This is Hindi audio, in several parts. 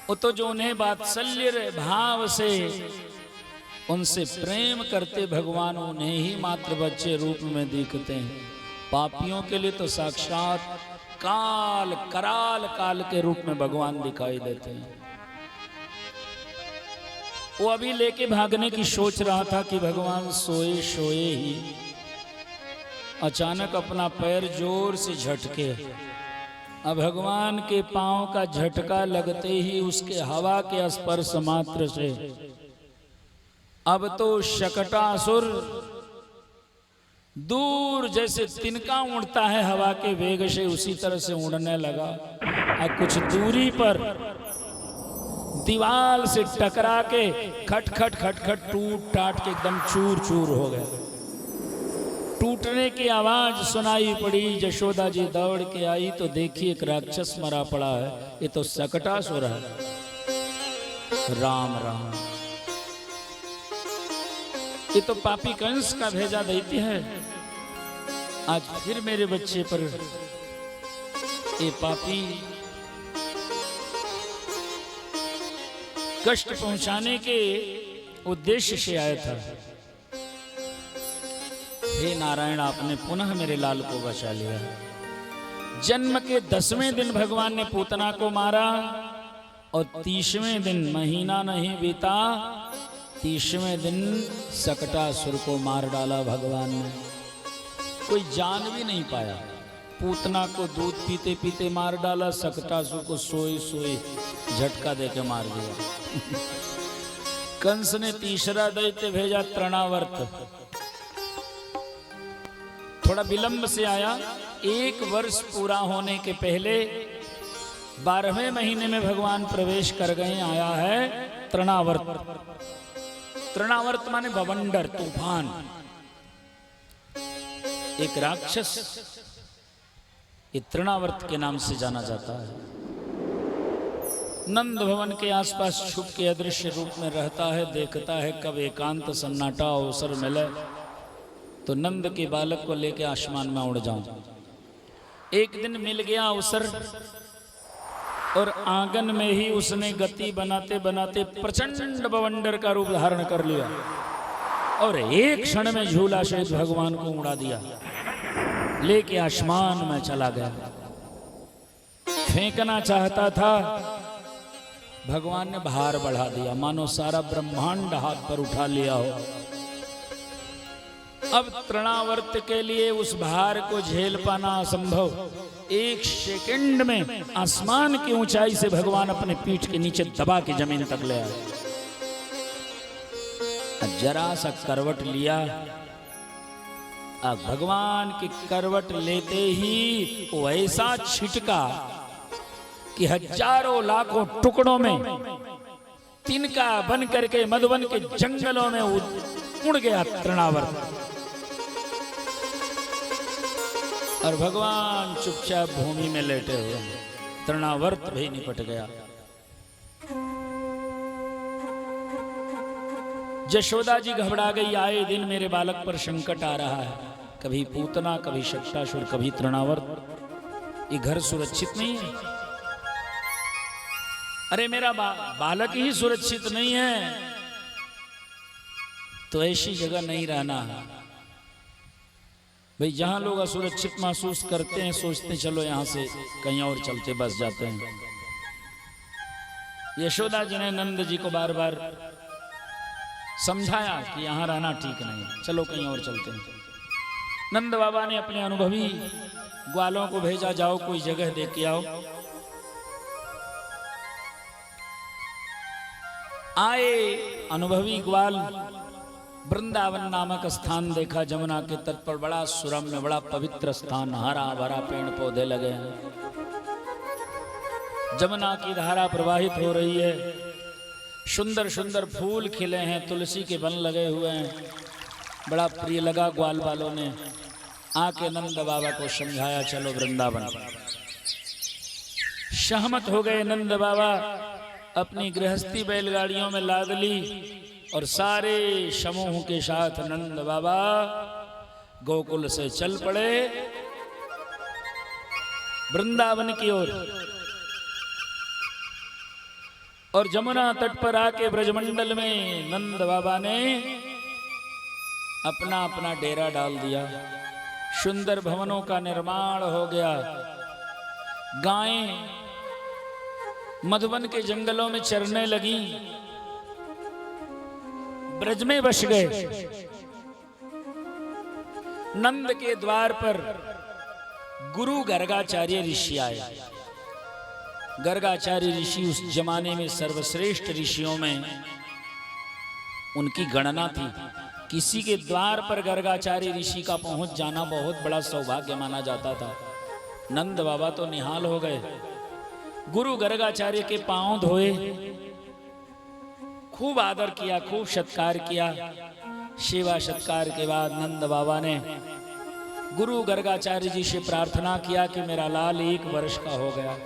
वो तो जो उन्हें वात्सल्य भाव से उनसे प्रेम करते भगवान उन्हें ही मात्र बच्चे रूप में दिखते हैं। पापियों के लिए तो साक्षात काल कराल काल के रूप में भगवान दिखाई देते हैं। वो अभी लेके भागने की सोच रहा था कि भगवान सोए सोए ही अचानक अपना पैर जोर से झटके। अब भगवान के पांव का झटका लगते ही उसके हवा के स्पर्श मात्र से अब तो शकटासुर दूर जैसे तिनका उड़ता है हवा के वेग से, उसी तरह से उड़ने लगा और कुछ दूरी पर दीवार से टकरा के खटखट खटखट टूट टाट के एकदम चूर चूर हो गया। टूटने की आवाज सुनाई पड़ी। यशोदा जी दौड़ के आई तो देखी एक राक्षस मरा पड़ा है। ये तो शकटासुर है। राम राम, ये तो पापी कंस का भेजा दैत्य है। आज फिर मेरे बच्चे पर ये पापी कष्ट पहुंचाने के उद्देश्य से आया था। हे नारायण, आपने पुनः मेरे लाल को बचा लिया। जन्म के 10वें दिन भगवान ने पूतना को मारा और 30वें दिन, महीना नहीं बीता, 30वें दिन शकटासुर को मार डाला भगवान ने। कोई जान भी नहीं पाया। पूतना को दूध पीते पीते मार डाला, शकटासुर को सोए सोए झटका देके मार दिया। कंस ने तीसरा दैत्य भेजा तृणावर्त। थोड़ा विलंब से आया। 1 वर्ष पूरा होने के पहले 12वें महीने में भगवान प्रवेश कर गए। आया है तृणावर्त। तृणावर्त माने बवंडर, तूफान। एक राक्षस ये तृणावर्त के नाम से जाना जाता है। नंद भवन के आसपास छुप के अदृश्य रूप में रहता है। देखता है कब एकांत सन्नाटा अवसर मिले तो नंद के बालक को लेकर आसमान में उड़ जाऊं। एक दिन मिल गया अवसर और आंगन में ही उसने गति बनाते बनाते प्रचंड बवंडर का रूप धारण कर लिया और एक क्षण में झूला सहित भगवान को उड़ा दिया, लेके आसमान में चला गया। फेंकना चाहता था, भगवान ने भार बढ़ा दिया, मानो सारा ब्रह्मांड हाथ पर उठा लिया हो। अब तृणावर्त के लिए उस भार को झेल पाना असंभव। 1 सेकंड में आसमान की ऊंचाई से भगवान अपने पीठ के नीचे दबा के जमीन तक ले आए। जरा सा करवट लिया। अब भगवान की करवट लेते ही वो ऐसा छिटका कि हजारों लाखों टुकड़ों में तिनका बन करके मधुबन के जंगलों में उड़ गया तृणावर्त। और भगवान चुपचाप भूमि में लेटे हुए। तृणावर्त भी निपट गया। यशोदा जी घबरा गई। आए दिन मेरे बालक पर संकट आ रहा है। कभी पूतना, कभी शकटासुर, कभी तृणावर्त। ये घर सुरक्षित नहीं है। अरे मेरा बालक ही सुरक्षित नहीं है तो ऐसी जगह नहीं रहना है भाई। जहां लोग असुरक्षित महसूस करते हैं सोचते चलो यहां से कहीं और चलते, बस जाते हैं। यशोदा जी ने नंद जी को बार बार समझाया कि यहां रहना ठीक नहीं, चलो कहीं और चलते हैं। नंद बाबा ने अपने अनुभवी ग्वालों को भेजा, जाओ कोई जगह देख के आओ। आए अनुभवी ग्वाल। वृंदावन नामक स्थान देखा, जमुना के तट पर बड़ा सुरम्य, बड़ा पवित्र स्थान, हरा भरा पेड़ पौधे लगे हैं। जमुना की धारा प्रवाहित हो रही है। सुंदर सुंदर फूल खिले हैं, तुलसी के वन लगे हुए हैं। बड़ा प्रिय लगा ग्वाल वालों ने। आके नंद बाबा को समझाया चलो वृंदावन। सहमत हो गए नंद बाबा। अपनी गृहस्थी बैलगाड़ियों में लाद ली और सारे समूह के साथ नंद बाबा गोकुल से चल पड़े वृंदावन की ओर। और जमुना तट पर आके ब्रजमंडल में नंद बाबा ने अपना अपना डेरा डाल दिया। सुंदर भवनों का निर्माण हो गया। गायें मधुबन के जंगलों में चरने लगी, ब्रज में बस गए। नंद के द्वार पर गुरु गर्गाचार्य ऋषि आए। गर्गाचार्य ऋषि उस जमाने में सर्वश्रेष्ठ ऋषियों में उनकी गणना थी। किसी के द्वार पर गर्गाचार्य ऋषि का पहुंच जाना बहुत बड़ा सौभाग्य माना जाता था। नंद बाबा तो निहाल हो गए। गुरु गर्गाचार्य के पांव धोए, खूब आदर किया, खूब सत्कार किया। सेवा सत्कार के बाद नंद बाबा ने गुरु गर्गाचार्य जी से प्रार्थना किया कि मेरा लाल 1 वर्ष का हो गया,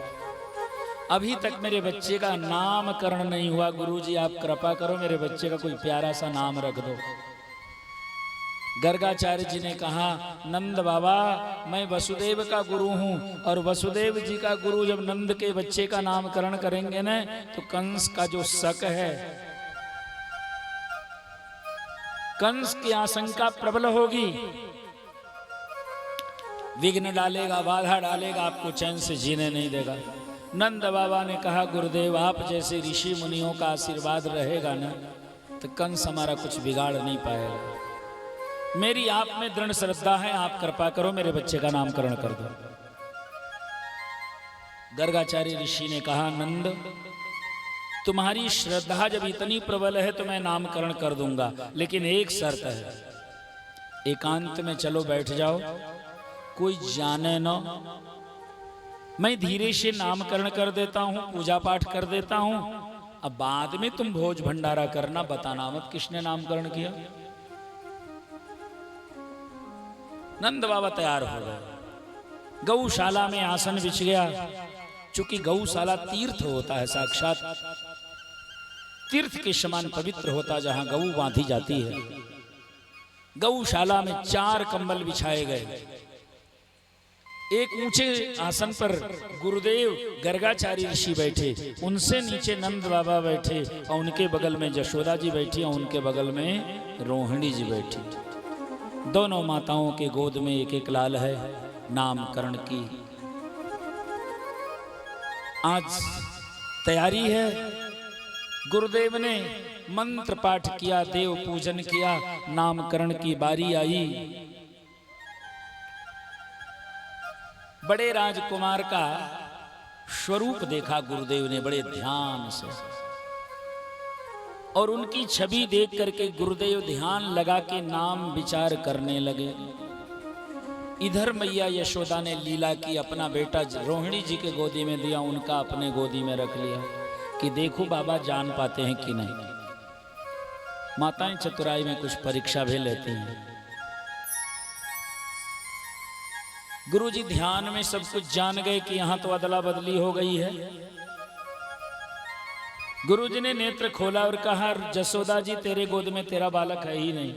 अभी तक मेरे बच्चे का नामकरण नहीं हुआ। गुरुजी आप कृपा करो, मेरे बच्चे का कोई प्यारा सा नाम रख दो। गर्गाचार्य जी ने कहा, नंद बाबा मैं वसुदेव का गुरु हूं, और वसुदेव जी का गुरु जब नंद के बच्चे का नामकरण करेंगे न, तो कंस का जो शक है, कंस की आशंका प्रबल होगी, विघ्न डालेगा, बाधा डालेगा, आपको चैन से जीने नहीं देगा। नंद बाबा ने कहा, गुरुदेव आप जैसे ऋषि मुनियों का आशीर्वाद रहेगा ना, तो कंस हमारा कुछ बिगाड़ नहीं पाएगा। मेरी आप में दृढ़ श्रद्धा है, आप कृपा करो मेरे बच्चे का नामकरण कर दो। गर्गाचार्य ऋषि ने कहा, नंद तुम्हारी श्रद्धा जब इतनी प्रबल है तो मैं नामकरण कर दूंगा, लेकिन एक शर्त है। एकांत में चलो बैठ जाओ, कोई जाने न, मैं धीरे से नामकरण कर देता हूं, पूजा पाठ कर देता हूं, अब बाद में तुम भोज भंडारा करना, बताना मत किसने नामकरण किया। नंद बाबा तैयार हो गए। गौशाला में आसन बिछ गया। चूंकि गौशाला तीर्थ होता है, साक्षात तीर्थ के समान पवित्र होता, जहां गौ बांधी जाती है। गौशाला में 4 कंबल बिछाए गए। एक ऊंचे आसन पर गुरुदेव गर्गाचार्य ऋषि बैठे, उनसे नीचे नंद बाबा बैठे, और उनके बगल में जशोदा जी बैठी, और उनके बगल में रोहिणी जी बैठी। दोनों माताओं के गोद में एक एक लाल है। नामकरण की आज तैयारी है। गुरुदेव ने मंत्र पाठ किया, देव पूजन किया, नामकरण की बारी आई। बड़े राजकुमार का स्वरूप देखा गुरुदेव ने बड़े ध्यान से, और उनकी छवि देख करके गुरुदेव ध्यान लगा के नाम विचार करने लगे। इधर मैया यशोदा ने लीला की, अपना बेटा रोहिणी जी के गोदी में दिया, उनका अपने गोदी में रख लिया कि देखो बाबा जान पाते हैं कि नहीं। माताएं चतुराई में कुछ परीक्षा भी लेती हैं। गुरुजी ध्यान में सब कुछ जान गए कि यहां तो अदला बदली हो गई है। गुरुजी ने नेत्र खोला और कहा, जसोदा जी तेरे गोद में तेरा बालक है ही नहीं,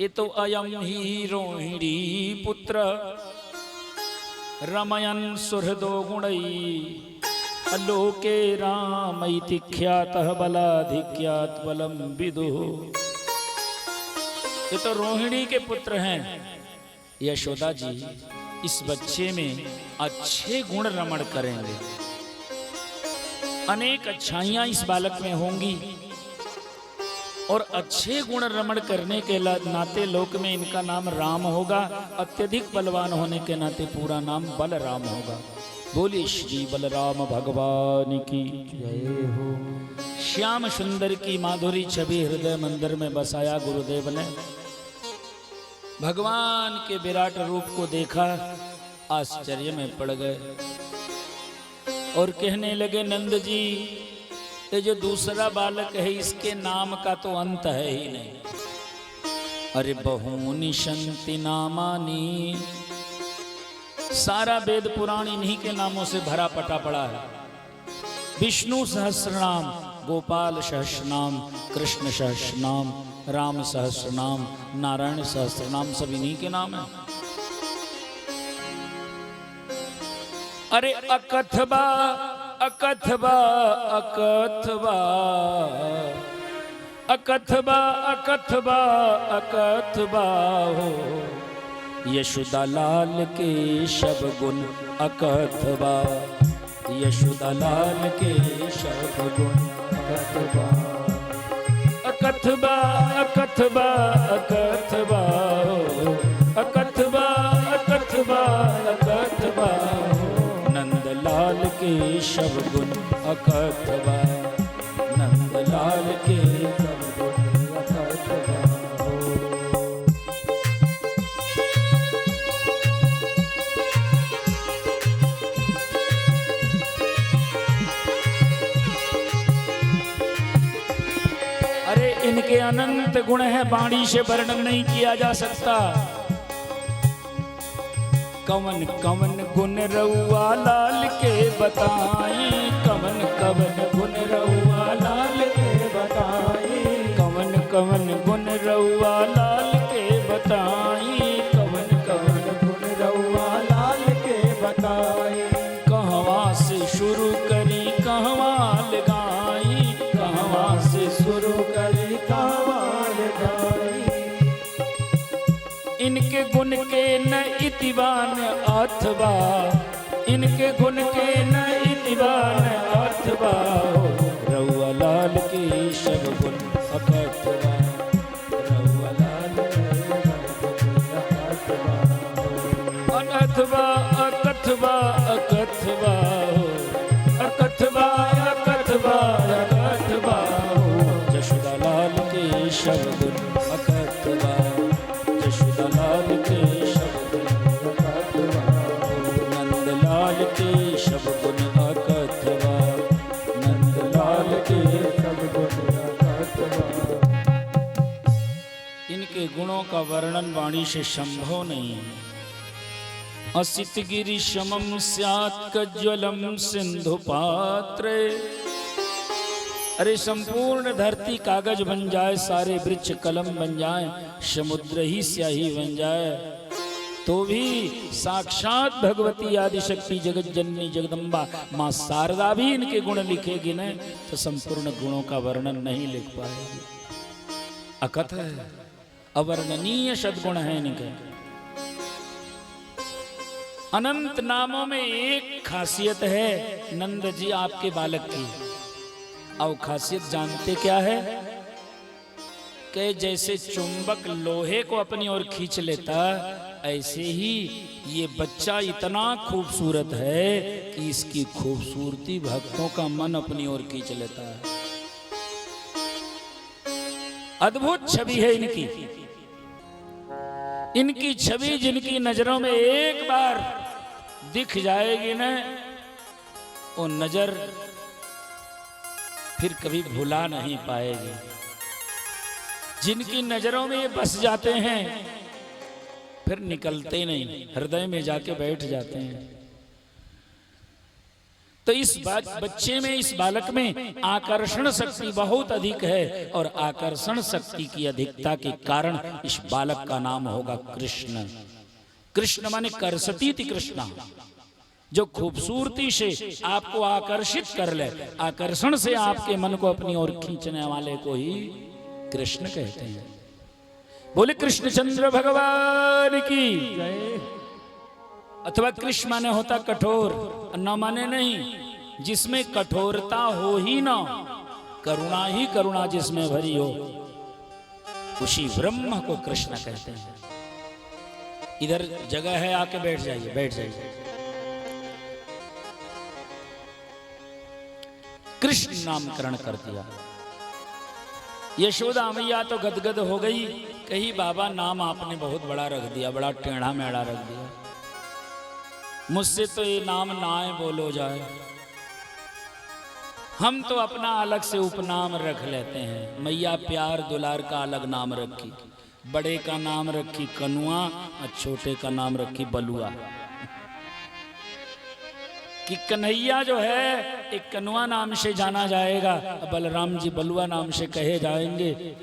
ये तो अयम ही रोहिणी पुत्र रमयन सुहृदो गुणई अलोके रामैति ख्यातः बलाधिक्यात् बलम विदुः। ये तो रोहिणी के पुत्र हैं। यशोदा जी इस बच्चे में अच्छे गुण रमण करेंगे, अनेक अच्छाइयां इस बालक में होंगी, और अच्छे गुण रमण करने के नाते लोक में इनका नाम राम होगा। अत्यधिक बलवान होने के नाते पूरा नाम बलराम होगा। बोलिए श्री बलराम भगवान की जय हो। श्याम सुंदर की माधुरी छवि हृदय मंदिर में बसाया गुरुदेव ने। भगवान के विराट रूप को देखा, आश्चर्य में पड़ गए और कहने लगे, नंद जी ये जो दूसरा बालक है इसके नाम का तो अंत है ही नहीं। अरे बहूनि संति नामानि, सारा वेद पुराण इन्हीं के नामों से भरा पटा पड़ा है। विष्णु सहस्रनाम, गोपाल सहस्रनाम, कृष्ण सहस्रनाम, राम सहस्रनाम, नारायण सहस्रनाम, सब इन्हीं के नाम है। अरे अकथबा अकथबा अकथबा अकथबा अकथबा अकथबा हो यशोदा लाल के शब गुण अकथबा, यशोदा लाल के शब गुण अकथबा। अकथबा अकथबा अकथबा हो अकथबा अकथबा अकथबा हो नंदलाल के शब गुण अकथबा, नंदलाल के शब गुण अकथबा हो। अरे इनके अनंत गुण हैं, वाणी से वर्णन नहीं किया जा सकता। कवन कवन गुण रउआ लाल के बताई, कवन कवन गुण रउआ लाल के बताई, कवन कवन गुण रउआ लाल के बताई, कवन कवन गुण रउआ लाल के बताई। कहवा से शुरू करी कहवा लगाई, कहवा से शुरू करी कहवा लगाई। इनके गुण के न इतिबान अथवा, इनके गुण के न इतिबान अथवा रउआ लाल के शब गुण अकथबा, रउआ लाल के अकथबा अकथबा अकथबा अकथबा अकथबा अकथबा यशोदा लाल के शब गुण अकथबा, यशोदा लाल के शब गुण अकथबा, नंदलाल के शब गुण अकथबा, नंदलाल के शब गुण अकथबा। इनके गुणों का वर्णन वाणी से संभव नहीं है। असित गिरि समम स्यात् कज्ज्वलम सिंधु पात्रे। अरे संपूर्ण धरती कागज बन जाए, सारे वृक्ष कलम बन जाए, समुद्र ही स्याही बन जाए, तो भी साक्षात भगवती आदिशक्ति जगत जननी जगदम्बा मां शारदा भी इनके गुण लिखेगी न तो संपूर्ण गुणों का वर्णन नहीं लिख पाएगी। अकथ है, अवर्णनीय सद्गुण है इनके। अनंत नामों में एक खासियत है नंद जी आपके बालक की। और खासियत जानते क्या है? कि जैसे चुंबक लोहे को अपनी ओर खींच लेता, ऐसे ही ये बच्चा इतना खूबसूरत है कि इसकी खूबसूरती भक्तों का मन अपनी ओर खींच लेता है। अद्भुत छवि है इनकी। इनकी छवि जिनकी नजरों में एक बार दिख जाएगी न, वो नजर फिर कभी भुला नहीं पाएगी। जिनकी नजरों में ये बस जाते हैं फिर निकलते नहीं, हृदय में जाके बैठ जाते हैं। तो इस बच्चे में, इस बालक में आकर्षण शक्ति बहुत अधिक है और आकर्षण शक्ति की अधिकता के कारण इस बालक का नाम होगा कृष्ण। कृष्ण माने करसतीति कृष्णा, जो खूबसूरती से आपको आकर्षित कर ले, आकर्षण से आपके मन को अपनी ओर खींचने वाले को ही कृष्ण कहते हैं। बोले कृष्णचंद्र भगवान की। अथवा कृष्ण माने होता कठोर, न माने नहीं, जिसमें कठोरता हो ही ना, करुणा ही करुणा जिसमें भरी हो, उसी ब्रह्म को कृष्ण कहते हैं। इधर जगह है, आके बैठ जाइए, बैठ जाइए। कृष्ण नामकरण कर दिया। यशोदा मैया तो गदगद हो गई, कही बाबा नाम आपने बहुत बड़ा रख दिया, बड़ा टेढ़ा मेढ़ा रख दिया, मुझसे तो ये नाम नाए बोलो जाए। हम तो अपना अलग से उपनाम रख लेते हैं। मैया प्यार दुलार का अलग नाम रखी, बड़े का नाम रखी कनुआ और छोटे का नाम रखी बलुआ। कि कन्हैया जो है एक कनुआ नाम से जाना जाएगा, बलराम जी बलुआ नाम से कहे जाएंगे।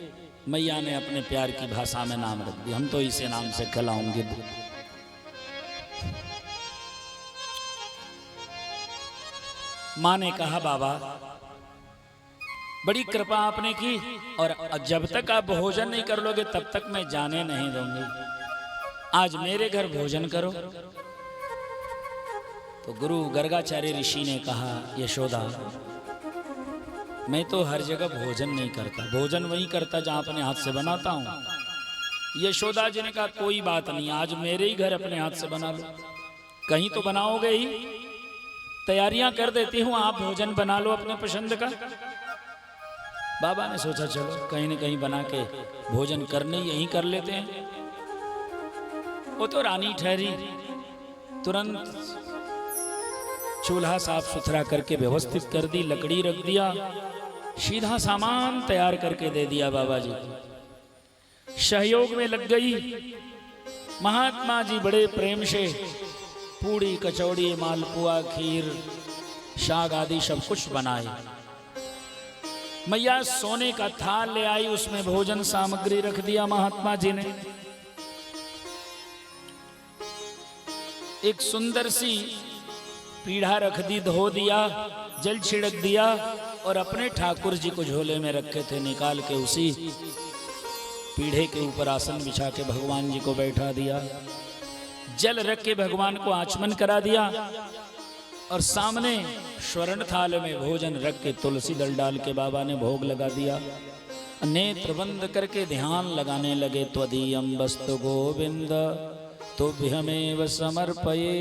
मैया ने अपने प्यार की भाषा में नाम रख दिया, हम तो इसे नाम से खिलाऊंगे। माँ ने कहा बाबा बड़ी कृपा आपने की और जब तक आप भोजन नहीं कर लोगे तब तक मैं जाने नहीं दूंगी। आज मेरे घर भोजन करो। तो गुरु गर्गाचार्य ऋषि ने कहा यशोदा मैं तो हर जगह भोजन नहीं करता, भोजन वही करता जहां अपने हाथ से बनाता हूं। यशोदा जी ने कहा कोई बात नहीं, आज मेरे ही घर अपने हाथ से बना लो। कहीं तो बनाओगे ही, तैयारियां कर देती हूं, आप भोजन बना लो अपने पसंद का। बाबा ने सोचा चलो कहीं न कहीं बना के भोजन करने यहीं कर लेते हैं। वो तो रानी ठहरी, तुरंत चूल्हा साफ सुथरा करके व्यवस्थित कर दी, लकड़ी रख दिया, सीधा सामान तैयार करके दे दिया बाबा जी। सहयोग में लग गई। महात्मा जी बड़े प्रेम से पूड़ी कचौड़ी मालपुआ खीर शाग आदि सब कुछ बनाए। मैया सोने का थाल ले आई, उसमें भोजन सामग्री रख दिया महात्मा जी ने। एक सुंदर सी पीढ़ा रख दी, धो दिया, जल छिड़क दिया और अपने ठाकुर जी को झोले में रखे थे निकाल के उसी पीढ़े के ऊपर आसन बिछा के भगवान जी को बैठा दिया। जल रख के भगवान को आचमन करा दिया और सामने स्वर्ण थाल में भोजन रख के तुलसी दल डाल के बाबा ने भोग लगा दिया। नेत्र बंद करके ध्यान लगाने लगे। त्वदीयं वस्तु गोविंद तुभ्यमेव समर्पये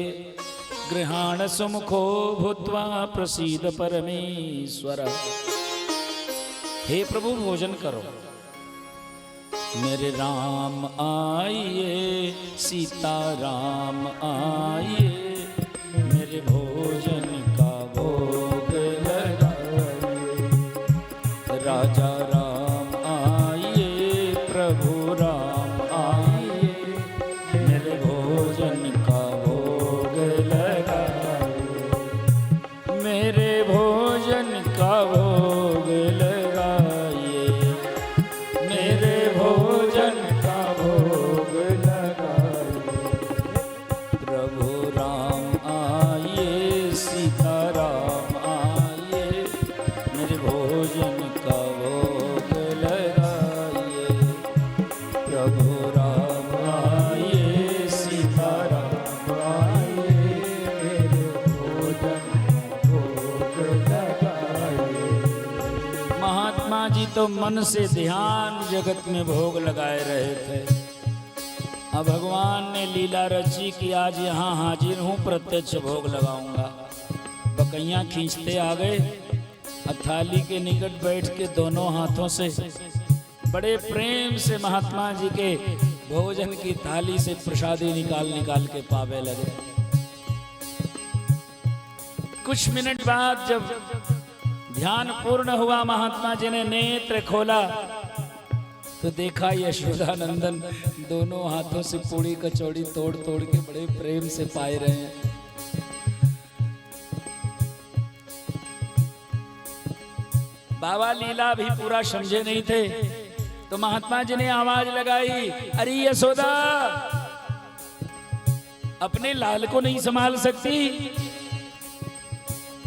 गृहाण सुमुखो भूत्वा प्रसीद परमेश्वर। हे प्रभु भोजन करो। मेरे राम आइए, सीता राम आइए, मेरे भोजन का भोग लगाइए। राजा राम आइए, प्रभु राम आइए, मेरे भोजन का भोग लगाइए। मेरे भोजन का भोग लगाइए, मेरे भोजन का भोग लगाइए। प्रभु राम आइए, सीता राम आइए, मेरे भोजन का भोग लगाइए। प्रभु राम आइए, सीता राम आइए, मेरे भोजन का भोग लगाइए। महात्मा जी तो मन से ध्यान जगत में भोग लगाए रहे थे। अब भगवान ने लीला रची कि आज यहाँ हाजिर हूँ, प्रत्यक्ष भोग लगाऊंगा। बकैया खींचते आ गए, थाली के निकट बैठ के दोनों हाथों से बड़े प्रेम से महात्मा जी के भोजन की थाली से प्रसादी निकाल निकाल के पावे लगे। कुछ मिनट बाद जब ध्यान पूर्ण हुआ, महात्मा जी ने नेत्र खोला तो देखा यशोदा नंदन दोनों हाथों से पूड़ी कचौड़ी तोड़ तोड़ के बड़े प्रेम से पाए रहे हैं। बाबा लीला भी पूरा समझे नहीं थे तो महात्मा जी ने आवाज लगाई, अरे यशोदा अपने लाल को नहीं संभाल सकती?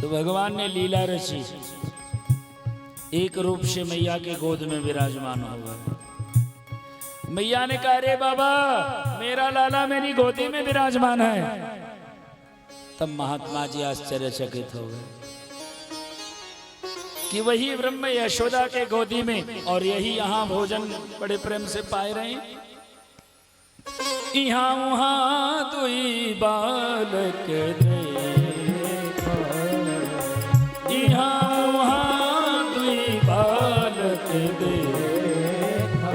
तो भगवान ने लीला रची, एक रूप से मैया के गोद में विराजमान हो गए। मैया ने कहा अरे बाबा मेरा लाला मेरी गोदी में विराजमान है। तब महात्मा जी आश्चर्यचकित हो गए कि वही ब्रह्म यशोदा के गोदी में और यही यहाँ भोजन बड़े प्रेम से पाए रहे हैं। यहाँ वहाँ दुई बालक देखा, यहाँ वहाँ दुई बालक देखा,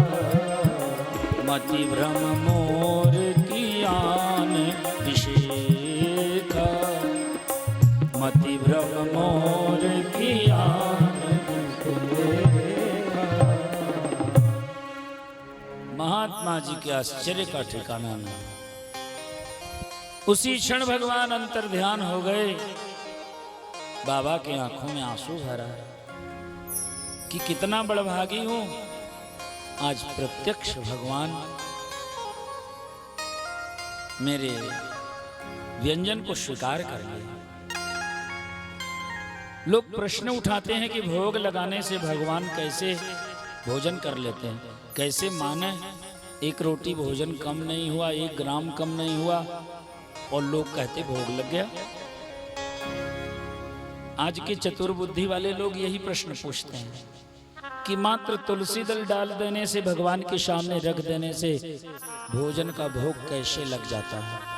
मति भ्रम मोर की आन विशेखा, मति भ्रम मोर की आन। महात्मा जी के आश्चर्य का ठिकाना नहीं। उसी क्षण भगवान अंतर ध्यान हो गए। बाबा के आंखों में आंसू भरा कि कितना बड़भागी हूं, आज प्रत्यक्ष भगवान मेरे व्यंजन को स्वीकार कर लिया। लोग प्रश्न उठाते हैं कि भोग लगाने से भगवान कैसे भोजन कर लेते हैं, कैसे माने एक रोटी भोजन कम नहीं हुआ, 1 ग्राम कम नहीं हुआ और लोग कहते भोग लग गया। आज के चतुर्बुद्धि वाले लोग यही प्रश्न पूछते हैं कि मात्र तुलसी दल डाल देने से, भगवान के सामने रख देने से भोजन का भोग कैसे लग जाता है।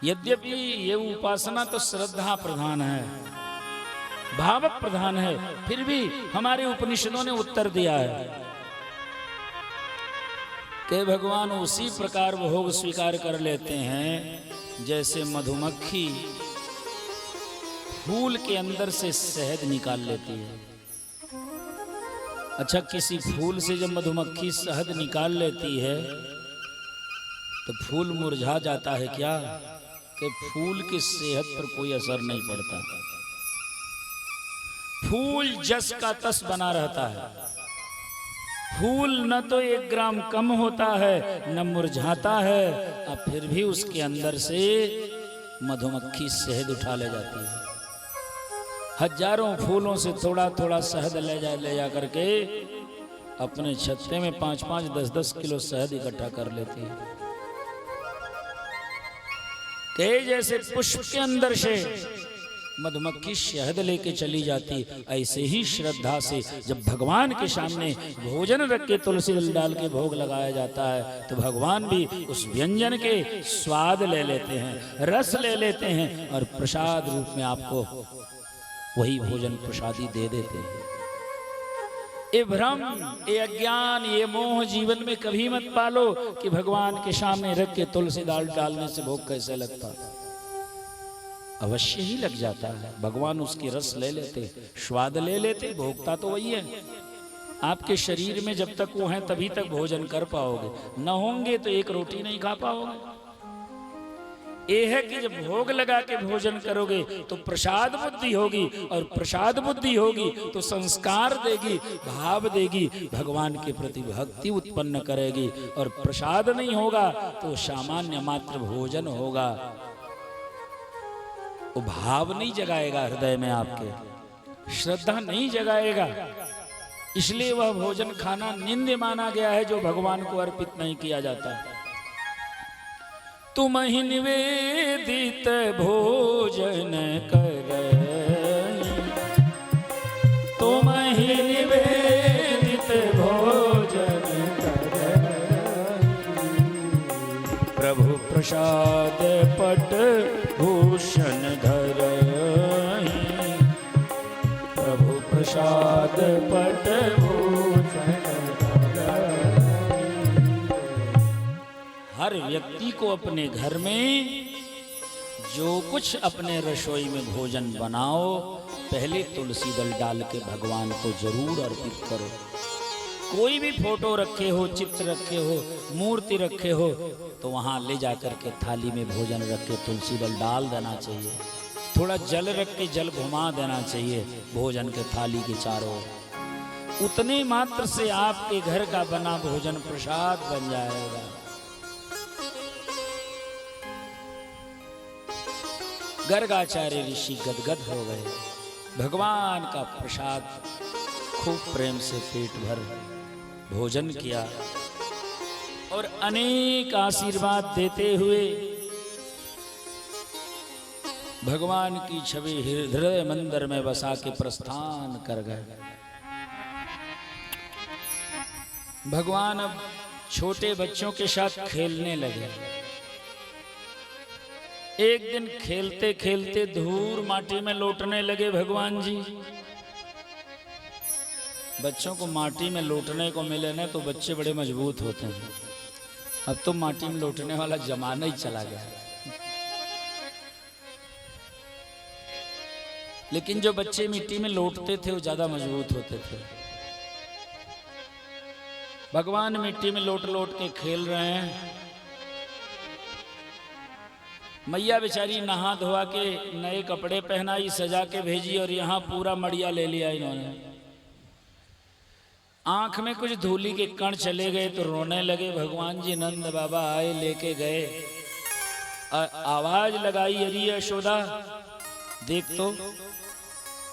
यद्यपि ये उपासना तो श्रद्धा प्रधान है, भाव प्रधान है, फिर भी हमारे उपनिषदों ने उत्तर दिया है कि भगवान उसी प्रकार भोग स्वीकार कर लेते हैं जैसे मधुमक्खी फूल के अंदर से शहद निकाल लेती है। अच्छा, किसी फूल से जब मधुमक्खी शहद निकाल लेती है तो फूल मुरझा जाता है क्या? कि फूल की सेहत पर कोई असर नहीं पड़ता, फूल जस का तस बना रहता है। फूल न तो 1 ग्राम कम होता है, न मुरझाता है, और फिर भी उसके अंदर से मधुमक्खी शहद उठा ले जाती है। हजारों फूलों से थोड़ा थोड़ा शहद ले जा करके अपने छत्ते में 5-5, 10-10 किलो शहद इकट्ठा कर लेती है। कि जैसे पुष्प के अंदर से मधुमक्खी शहद लेके चली जाती, ऐसे ही श्रद्धा से जब भगवान के सामने भोजन रख के तुलसी दल डाल के भोग लगाया जाता है तो भगवान भी उस व्यंजन के स्वाद ले लेते हैं, रस ले लेते हैं और प्रसाद रूप में आपको वही भोजन प्रसादी दे देते हैं। ये भ्रम, ये अज्ञान, ये मोह जीवन में कभी मत पालो कि भगवान के सामने रख के तुलसी दाल डालने से भोग कैसे लगता। अवश्य ही लग जाता है। भगवान उसकी रस ले लेते, स्वाद ले लेते, भोगता तो वही है। आपके शरीर में जब तक वो है तभी तक भोजन कर पाओगे, न होंगे तो 1 रोटी नहीं खा पाओगे। ये है कि जब भोग लगा के भोजन करोगे तो प्रसाद बुद्धि होगी, और प्रसाद बुद्धि होगी तो संस्कार देगी, भाव देगी, भगवान के प्रति भक्ति उत्पन्न करेगी। और प्रसाद नहीं होगा तो सामान्य मात्र भोजन होगा, वो भाव नहीं जगाएगा हृदय में, आपके श्रद्धा नहीं जगाएगा। इसलिए वह भोजन खाना निंद्य माना गया है जो भगवान को अर्पित नहीं किया जाता। तुम ही निवेदित भोजन कर, तुम ही निवेदित भोजन कर, प्रभु प्रसाद पट भूषण धर, प्रभु प्रसाद पट भूषण धर। हर व्यक्ति को अपने घर में जो कुछ अपने रसोई में भोजन बनाओ, पहले तुलसी दल डाल के भगवान को जरूर अर्पित करो। कोई भी फोटो रखे हो, चित्र रखे हो, मूर्ति रखे हो, तो वहां ले जाकर के थाली में भोजन रख के तुलसी दल डाल देना चाहिए। थोड़ा जल रख के जल घुमा देना चाहिए भोजन के थाली के चारों ओर। उतने मात्र से आपके घर का बना भोजन प्रसाद बन जाएगा। गर्गाचार्य ऋषि गदगद हो गए। भगवान का प्रसाद खूब प्रेम से पेट भर भोजन किया और अनेक आशीर्वाद देते हुए भगवान की छवि हृदय मंदिर में बसा के प्रस्थान कर गए। भगवान अब छोटे बच्चों के साथ खेलने लगे। एक दिन खेलते खेलते धूल माटी में लौटने लगे भगवान जी। बच्चों को माटी में लौटने को मिले ना तो बच्चे बड़े मजबूत होते हैं। अब तो माटी में लौटने वाला जमाना ही चला गया। लेकिन जो बच्चे मिट्टी में लौटते थे वो ज्यादा मजबूत होते थे। भगवान मिट्टी में लौट लौट के खेल रहे हैं। मैया बेचारी नहा धोआ के नए कपड़े पहनाई, सजा के भेजी और यहाँ पूरा मड़िया ले लिया इन्होंने। आंख में कुछ धूली के कण चले गए तो रोने लगे। भगवान जी नंद बाबा आए, लेके गए आवाज लगाई, अरे यशोदा देख तो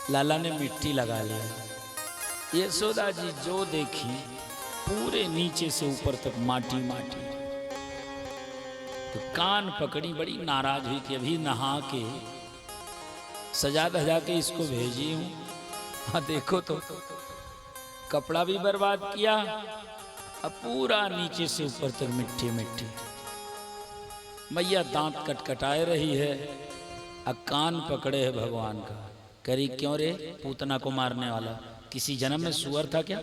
लाला ने मिट्टी लगा लिया। यशोदा जी जो देखी पूरे नीचे से ऊपर तक माटी माटी। तो कान पकड़ी, बड़ी नाराज हुई कि अभी नहा के सजा धजा के इसको भेजी हूं, हाँ देखो तो कपड़ा भी बर्बाद किया, अब पूरा नीचे से ऊपर तक मिट्टी मिट्टी। मैया दांत कटकटाए रही है, अब कान पकड़े है भगवान का। करी क्यों रे पूतना को मारने वाला, किसी जन्म में सुअर था क्या?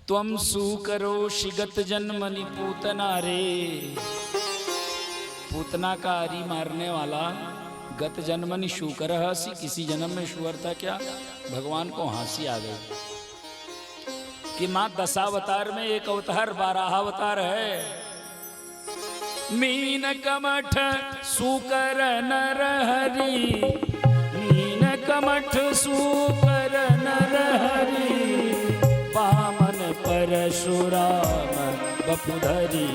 त्वम सुकरोषि गत जन्मनि पूतना रे, पूतना का आरी मारने वाला। गत जन्मनि शूकर हसी, किसी जन्म में शुअर था क्या? भगवान को हंसी आ गई कि मां दशावतार में एक अवतार 12 अवतार है। मीन कमठ सुकर नर हरि, मीन कमठ सुकर नर हरि, बामन परशुराम बपुधरी,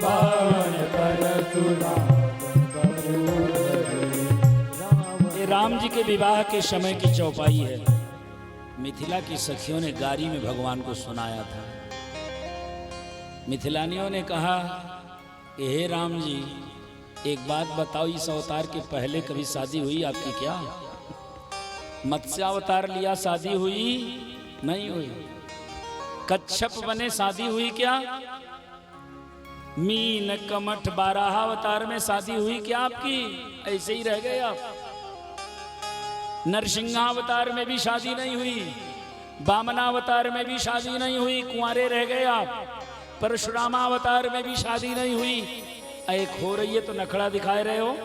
बामन परशुराम बपुधरी। राम जी के विवाह के समय की चौपाई है। मिथिला की सखियों ने गारी में भगवान को सुनाया था। मिथिलानियों ने कहा कि हे राम जी एक बात बताओ, इस अवतार के पहले कभी शादी हुई आपकी क्या? मत्स्य अवतार लिया शादी हुई नहीं हुई? कच्छप बने शादी हुई क्या? मीन कमठ 12 अवतार में शादी हुई क्या आपकी? ऐसे ही रह गए आप। नरसिंहावतार में भी शादी नहीं हुई, वामनावतार में भी शादी नहीं हुई, कुंवारे रह गए आप। परशुरामावतार में भी शादी नहीं हुई, एक हो रही है तो नखड़ा दिखाए रहे हो।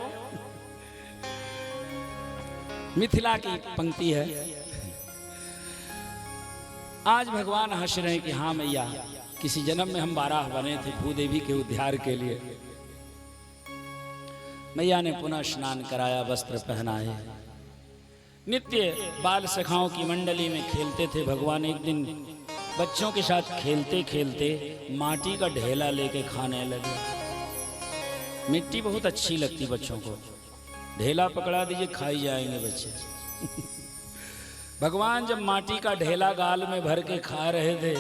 मिथिला की पंक्ति है। आज भगवान हंस रहे हैं कि हाँ मैया, किसी जन्म में हम 12 बने थे भूदेवी के उद्धार के लिए। मैया ने पुनः स्नान कराया, वस्त्र पहनाए, नित्य बाल सखाओं की मंडली में खेलते थे भगवान। एक दिन बच्चों के साथ खेलते खेलते माटी का ढेला लेके खाने लगे। मिट्टी बहुत अच्छी लगती बच्चों को, ढेला पकड़ा दीजिए खाई जाएंगे बच्चे। भगवान जब माटी का ढेला गाल में भर के खा रहे थे,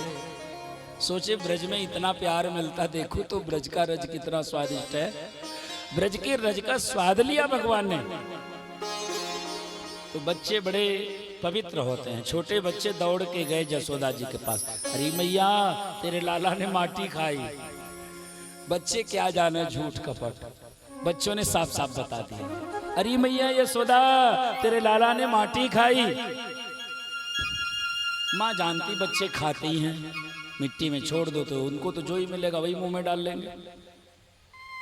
सोचे ब्रज में इतना प्यार मिलता, देखो तो ब्रज का रज कितना स्वादिष्ट है। ब्रज के रज का स्वाद लिया भगवान ने। तो बच्चे बड़े पवित्र होते हैं। छोटे बच्चे दौड़ के गए जसोदा जी के पास, अरे मैया तेरे लाला ने माटी खाई। बच्चे क्या जाने झूठ कपट, बच्चों ने साफ साफ बता दिया, अरे मैया यशोदा तेरे लाला ने माटी खाई। माँ जानती बच्चे खाते ही हैं, मिट्टी में छोड़ दो तो उनको तो जो ही मिलेगा वही मुंह में डाल लेंगे।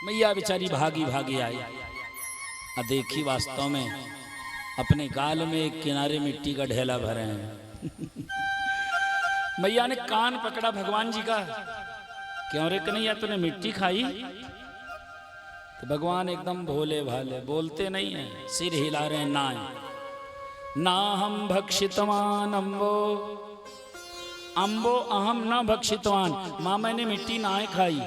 मैया बेचारी भागी भागी आई, अब देखी वास्तव में अपने गाल में एक किनारे मिट्टी का ढेला भरे हैं। मैया ने कान पकड़ा भगवान जी का, क्यों रे कन्हैया तूने मिट्टी खाई? तो भगवान एकदम भोले भाले, बोलते नहीं है, सिर हिला रहे हैं, ना हम भक्षितवान अम्बो, अम्बो अहम न भक्षितवान, मां मैंने मिट्टी ना खाई।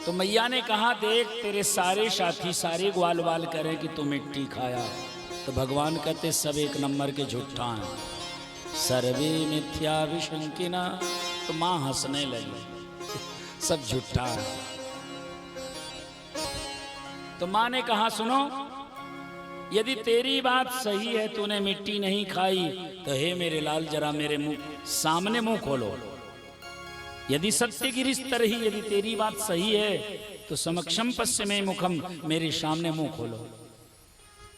तो मैया ने कहा देख तेरे सारे साथी सारे ग्वाल वाल करें कि तू मिट्टी खाया। तो भगवान कहते सब एक नंबर के झूठा हैं, सर्वे मिथ्या विशंकिना। तो मां हंसने लगी, सब झूठा है। तो मां ने कहा सुनो, यदि तेरी बात सही है, तूने मिट्टी नहीं खाई, तो हे मेरे लाल जरा मेरे मुंह सामने मुंह खोलो। यदि सत्य गिरीश तरही, यदि तेरी बात सही है तो समक्षम पश्चिमे मुखम, मेरे सामने मुंह खोलो।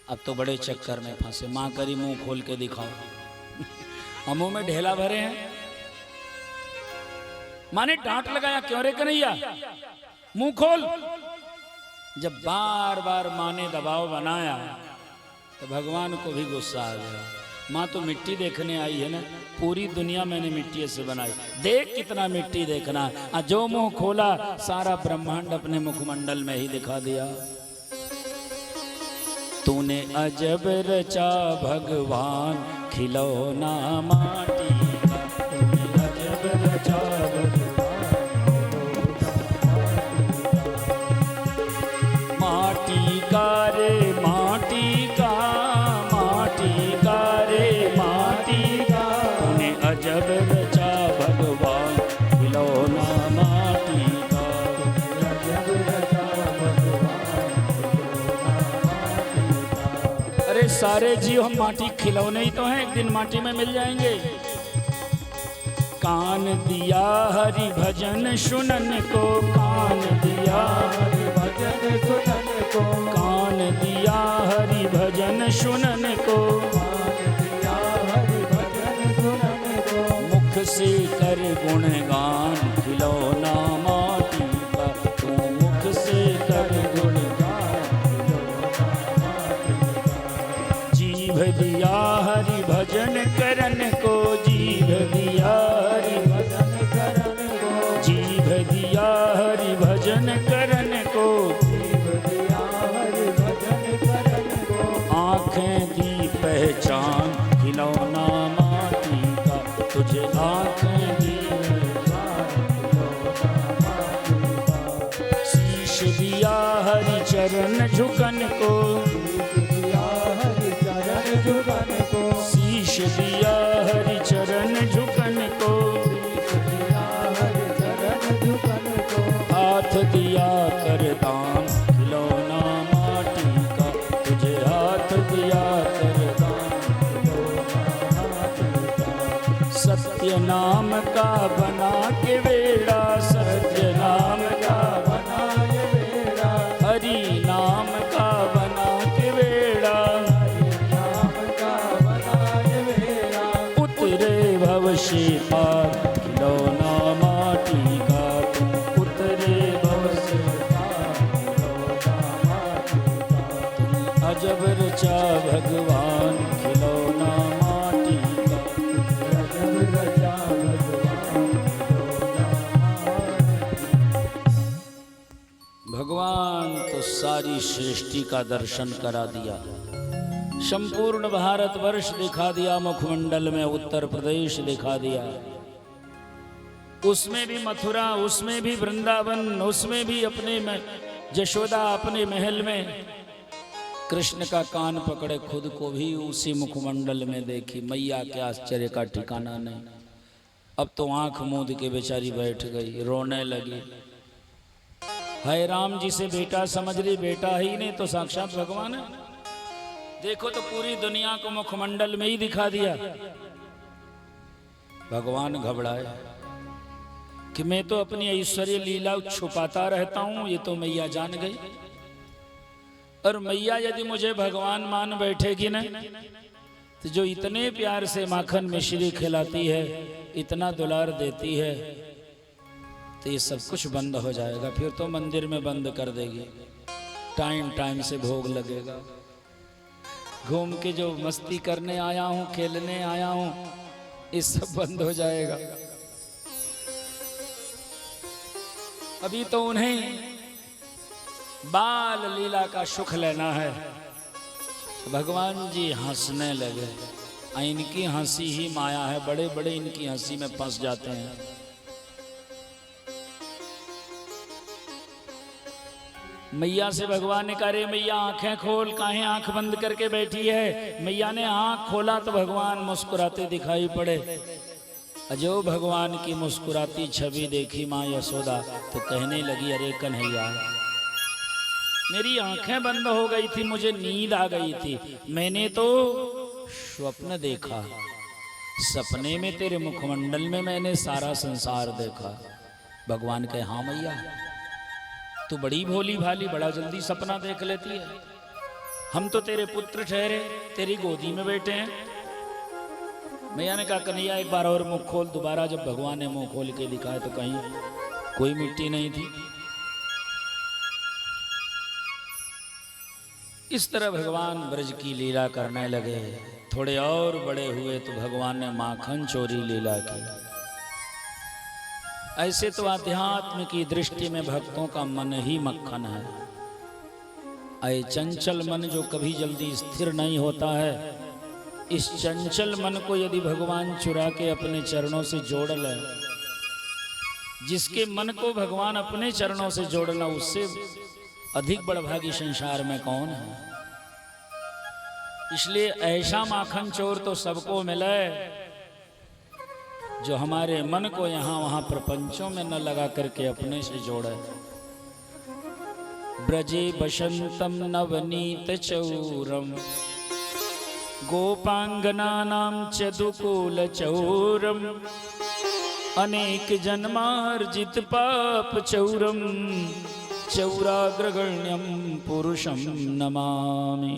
अब तो बड़े चक्कर में फंसे। मां करी मुंह खोल के दिखाओ। मुंह में ढेला भरे हैं। मां ने डांट लगाया, क्यों रे कन्हैया मुंह खोल। जब बार बार मां ने दबाव बनाया तो भगवान को भी गुस्सा आ गया। माँ तो मिट्टी देखने आई है ना, पूरी दुनिया मैंने मिट्टी से बनाई, देख कितना मिट्टी देखना। जो मुंह खोला सारा ब्रह्मांड अपने मुखमंडल में ही दिखा दिया। तूने अजब रचा भगवान खिलौना माटी का, तूने अजब रचा भगवान सारे जीव हम माटी खिलौने ही तो हैं, एक दिन माटी में मिल जाएंगे। कान दिया हरि भजन सुनन को, कान दिया हरि भजन सुनन को, कान दिया हरि भजन सुनन को, कान दिया हरि भजन सुनन को। मुख से कर गुणगान खिलौना माटी का, तू मुख से कर गुणगान खिलौना माटी का। जीभ दिया हरि भजन करन को, जीभ दिया हरि भजन करन को, जीभ दिया हरि भजन करन को, जीभ दिया हरि भजन करन को। आँखें दी पहचान खिलौना माटी का, तुझे आँखें दी पहचान खिलौना माटी का। शीश दिया हरि चरण झुकन को, शीश दिया हरि चरण झुकन को, शीश दिया हरि चरण झुकन को, शीश दिया हरि चरण झुकन को। हाथ दिया कर दान खिलौना माटी का, तुझे हाथ दिया कर दान खिलौना माटी का। सत्य नाम का बना के बेड़ा, सत्य नाम का बना के बेड़ा, हरि नाम का बना के बेड़ा, हरि नाम का बना के बेड़ा। उतरे भव से पार खिलौना माटी का, तुम उतरे भव से पार खिलौना माटी का। तुम अजब रचा भगवान खिलौना माटी का, अजब रचा भगवान खिलौना माटी का। भगवान तो सारी सृष्टि का दर्शन करा दिया, संपूर्ण भारतवर्ष दिखा दिया, मुखमंडल में उत्तर प्रदेश दिखा दिया, उसमें भी मथुरा, उसमें भी वृंदावन, उसमें भी अपने में यशोदा अपने महल में कृष्ण का कान पकड़े खुद को भी उसी मुखमंडल में देखी। मैया के आश्चर्य का ठिकाना नहीं। अब तो आंख मूंद के बेचारी बैठ गई, रोने लगी। हाय राम जी से बेटा समझ रही, बेटा ही नहीं तो साक्षात भगवान है। देखो तो पूरी दुनिया को मुखमंडल में ही दिखा दिया। भगवान घबराए कि मैं तो अपनी ऐश्वर्य लीला छुपाता रहता हूं, ये तो मैया जान गई। और मैया यदि मुझे भगवान मान बैठेगी ना, तो जो इतने प्यार से माखन मिश्री खिलाती है, इतना दुलार देती है, तो ये सब कुछ बंद हो जाएगा। फिर तो मंदिर में बंद कर देगी, टाइम टाइम से भोग लगेगा। घूम के जो मस्ती करने आया हूं, खेलने आया हूं, ये सब बंद हो जाएगा। अभी तो उन्हें बाल लीला का सुख लेना है। भगवान जी हंसने लगे। इनकी हंसी ही माया है, बड़े बड़े इनकी हंसी में फंस जाते हैं। मैया से भगवान ने कहा, रे मैया आंखें खोल, काहे आंख बंद करके बैठी है। मैया ने आंख खोला तो भगवान मुस्कुराते दिखाई पड़े। अजो भगवान की मुस्कुराती छवि देखी माँ यशोदा तो कहने लगी, अरे कन्हैया, मेरी आंखें बंद हो गई थी, मुझे नींद आ गई थी, मैंने तो स्वप्न देखा, सपने में तेरे मुखमंडल में मैंने सारा संसार देखा। भगवान कहे, हाँ मैया, तू बड़ी भोली भाली, बड़ा जल्दी सपना देख लेती है। हम तो तेरे पुत्र ठहरे, तेरी गोदी में बैठे हैं। मैया ने कहा, कन्हैया एक बार और मुख खोल। दोबारा जब भगवान ने मुंह खोल के दिखाया तो कहीं कोई मिट्टी नहीं थी। इस तरह भगवान ब्रज की लीला करने लगे। थोड़े और बड़े हुए तो भगवान ने माखन चोरी लीला की। ऐसे तो आध्यात्म की दृष्टि में भक्तों का मन ही मक्खन है। ऐ चंचल मन जो कभी जल्दी स्थिर नहीं होता है, इस चंचल मन को यदि भगवान चुरा के अपने चरणों से जोड़ ले, जिसके मन को भगवान अपने चरणों से जोड़ना, उससे अधिक बड़भागी संसार में कौन है। इसलिए ऐसा माखन चोर तो सबको मिले जो हमारे मन को यहाँ वहाँ प्रपंचों में न लगा करके अपने से जोड़े। ब्रजे बसंतम नवनीत चौरम गोपांगनानां च दुकूलचौरम् अनेक जन्मार्जित पाप चौरम चौराग्रगण्यम पुरुषम नमामि।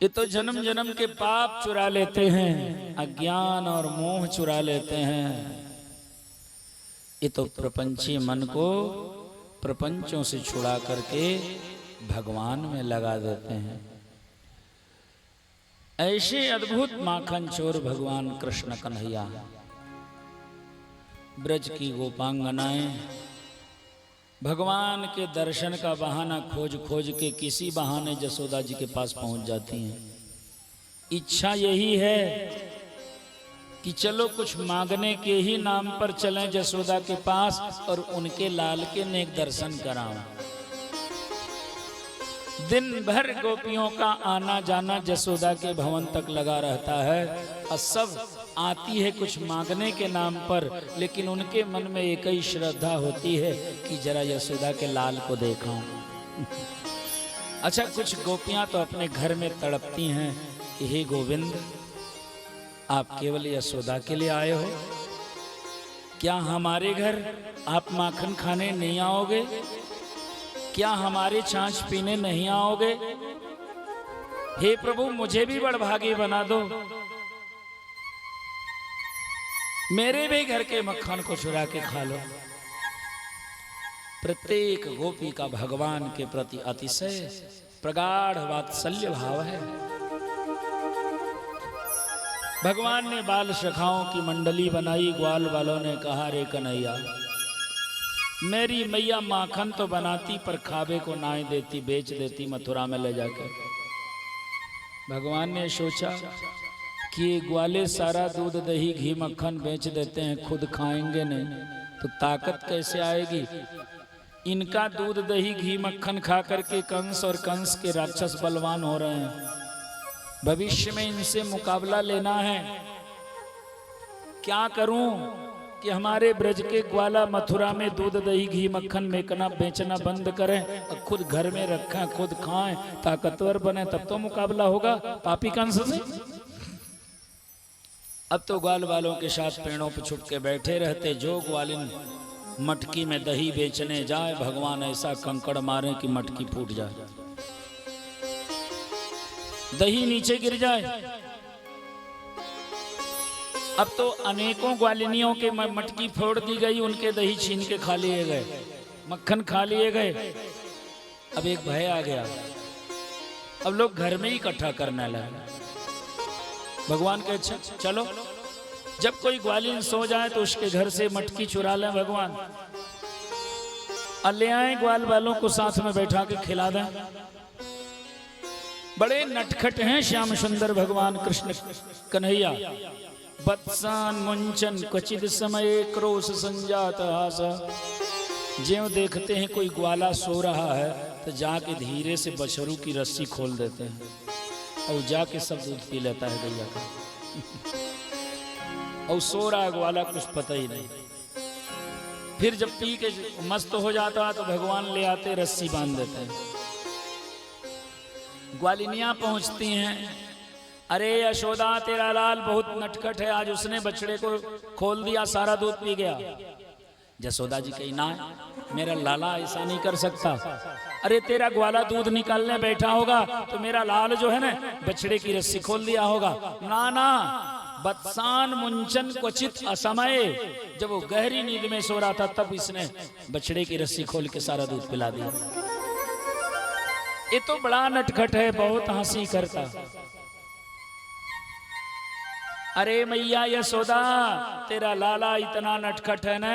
ये तो जन्म जन्म के पाप चुरा लेते हैं, अज्ञान और मोह चुरा लेते हैं। ये तो प्रपंची मन को प्रपंचों से छुड़ा करके भगवान में लगा देते हैं। ऐसे अद्भुत माखन चोर भगवान कृष्ण कन्हैया। ब्रज की गोपांगनाएं भगवान के दर्शन का बहाना खोज खोज के किसी बहाने जसोदा जी के पास पहुंच जाती हैं। इच्छा यही है कि चलो कुछ मांगने के ही नाम पर चलें जसोदा के पास और उनके लाल के नेक दर्शन कराओ। दिन भर गोपियों का आना जाना जसोदा के भवन तक लगा रहता है और सब आती है कुछ मांगने के नाम पर, लेकिन उनके मन में एक ही श्रद्धा होती है कि जरा यशोदा के लाल को देखाऊं। अच्छा, कुछ गोपियां तो अपने घर में तड़पती हैं कि हे गोविंद, आप केवल यशोदा के लिए आए हो? क्या हमारे घर आप माखन खाने नहीं आओगे? क्या हमारे छाछ पीने नहीं आओगे? हे प्रभु, मुझे भी बड़भागी बना दो, मेरे भी घर के मक्खन को चुरा के खा लो। प्रत्येक गोपी का भगवान के प्रति अतिशय प्रगाढ़ वात्सल्य भाव है। भगवान ने बाल सखाओं की मंडली बनाई। ग्वाल वालों ने कहा, रे कन्हैया, मेरी मैया माखन तो बनाती पर खावे को ना देती, बेच देती मथुरा में ले जाकर। भगवान ने सोचा कि ये ग्वाले सारा दूध दही घी मक्खन बेच देते हैं, खुद खाएंगे नहीं तो ताकत कैसे आएगी? इनका दूध दही घी मक्खन खा करके कंस और कंस के राक्षस बलवान हो रहे हैं। भविष्य में इनसे मुकाबला लेना है। क्या करूं कि हमारे ब्रज के ग्वाला मथुरा में दूध दही घी मक्खन बेचना बंद करें और खुद घर में रखें, खुद खाएं, ताकतवर बने, तब तो मुकाबला होगा पापी कंस से। अब तो ग्वाल वालों के साथ पेड़ों पर छुप के बैठे रहते। जो ग्वालिन मटकी में दही बेचने जाए, भगवान ऐसा कंकड़ मारे कि मटकी फूट जाए, दही नीचे गिर जाए। अब तो अनेकों ग्वालिनियों के मटकी फोड़ दी गई, उनके दही छीन के खा लिए गए, मक्खन खा लिए गए। अब एक भय आ गया, अब लोग घर में ही इकट्ठा करने लगे। भगवान के अच्छा चलो, जब कोई ग्वालिन सो जाए तो उसके घर से मटकी चुरा लें भगवान, और ले आए ग्वाल वालों को साथ में बैठा के खिला दें। बड़े नटखट हैं श्याम सुंदर भगवान कृष्ण कन्हैया। बत्सान मुंचन क्वचित समय क्रोश संजात हास। ज्यों देखते हैं कोई ग्वाला सो रहा है तो जाके धीरे से बछरू की रस्सी खोल देते हैं और जाके सब दूध पी लेता है गैया का। और सो रहा है ग्वाला, कुछ पता ही नहीं। फिर जब पी के मस्त हो जाता है तो भगवान ले आते, रस्सी बांध देते हैं। ग्वालिनियां पहुंचती हैं, अरे यशोदा तेरा लाल बहुत नटखट है, आज उसने बछड़े को खोल दिया, सारा दूध पी गया। यशोदा जी कही, ना मेरा लाला ऐसा नहीं कर सकता। अरे तेरा ग्वाला दूध निकालने बैठा होगा तो मेरा लाल जो है ना बछड़े की रस्सी खोल दिया होगा। ना ना, बत्सान मुंचन क्वचित असमय, जब वो गहरी नींद में सो रहा था तब इसने बछड़े की रस्सी खोल के सारा दूध पिला दिया। ये तो बड़ा नटखट है, बहुत हंसी करता। अरे मैया यशोदा, तेरा लाला इतना नटखट है ना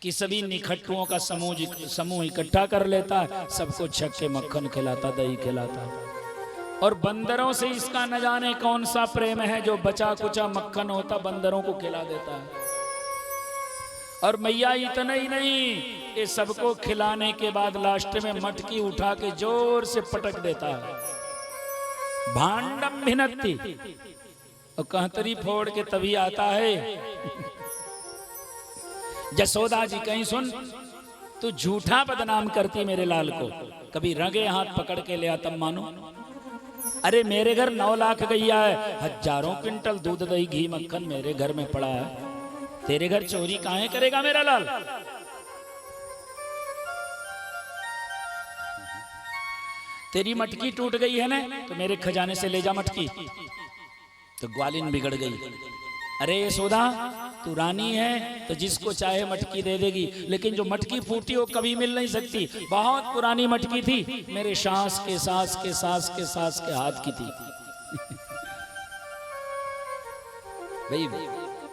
कि सभी निखट्टुओं का समूह इकट्ठा कर लेता है, सबको छक्के मक्खन खिलाता, दही खिलाता। और बंदरों से इसका न जाने कौन सा प्रेम है, जो बचा कुचा मक्खन होता बंदरों को खिला देता है। और मैया इतना ही नहीं, ये सबको खिलाने के बाद लास्ट में मटकी उठा के जोर से पटक देता है। भांडम भिनकती, और कहतरी फोड़ के तभी आता है। यशोदा जी कहीं सुन, तू झूठा बदनाम करती मेरे लाल को। कभी रंगे हाथ पकड़ के ले तब मानो। अरे मेरे घर 9 लाख गैया है, हजारों क्विंटल दूध दही घी मक्खन मेरे घर में पड़ा है, तेरे घर चोरी काहे करेगा मेरा लाल? तेरी मटकी टूट गई है ना, तो मेरे खजाने से ले जा मटकी। तो ग्वालिन बिगड़ गई। अरे यशोदा, तू रानी है तो जिसको चाहे मटकी दे देगी, लेकिन जो मटकी फूटी वो कभी मिल नहीं सकती। बहुत पुरानी मटकी थी, मेरे सास के सास के सास के सास के हाथ की थी। भाई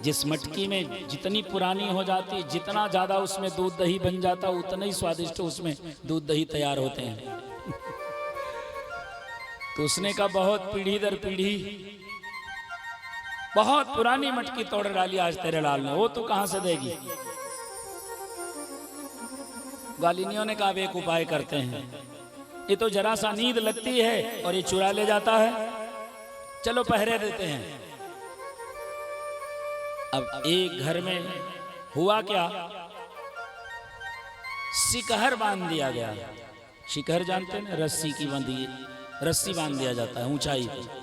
जिस मटकी में जितनी पुरानी हो जाती, जितना ज्यादा उसमें दूध दही बन जाता, उतना ही स्वादिष्ट उसमें दूध दही तैयार होते हैं। तो उसने कहा बहुत पीढ़ी दर पीढ़ी बहुत पुरानी मटकी तोड़ डाली आज तेरे लाल ने, वो तू कहां से देगी? ग्वालिनियों ने कहा एक उपाय करते हैं, ये तो जरा सा नींद लगती है और ये चुरा ले जाता है, चलो पहरे देते हैं। अब एक घर में हुआ क्या, शिकहर बांध दिया गया। शिकहर जानते हैं, रस्सी की बंधी रस्सी बांध दिया जाता है ऊंचाई पे।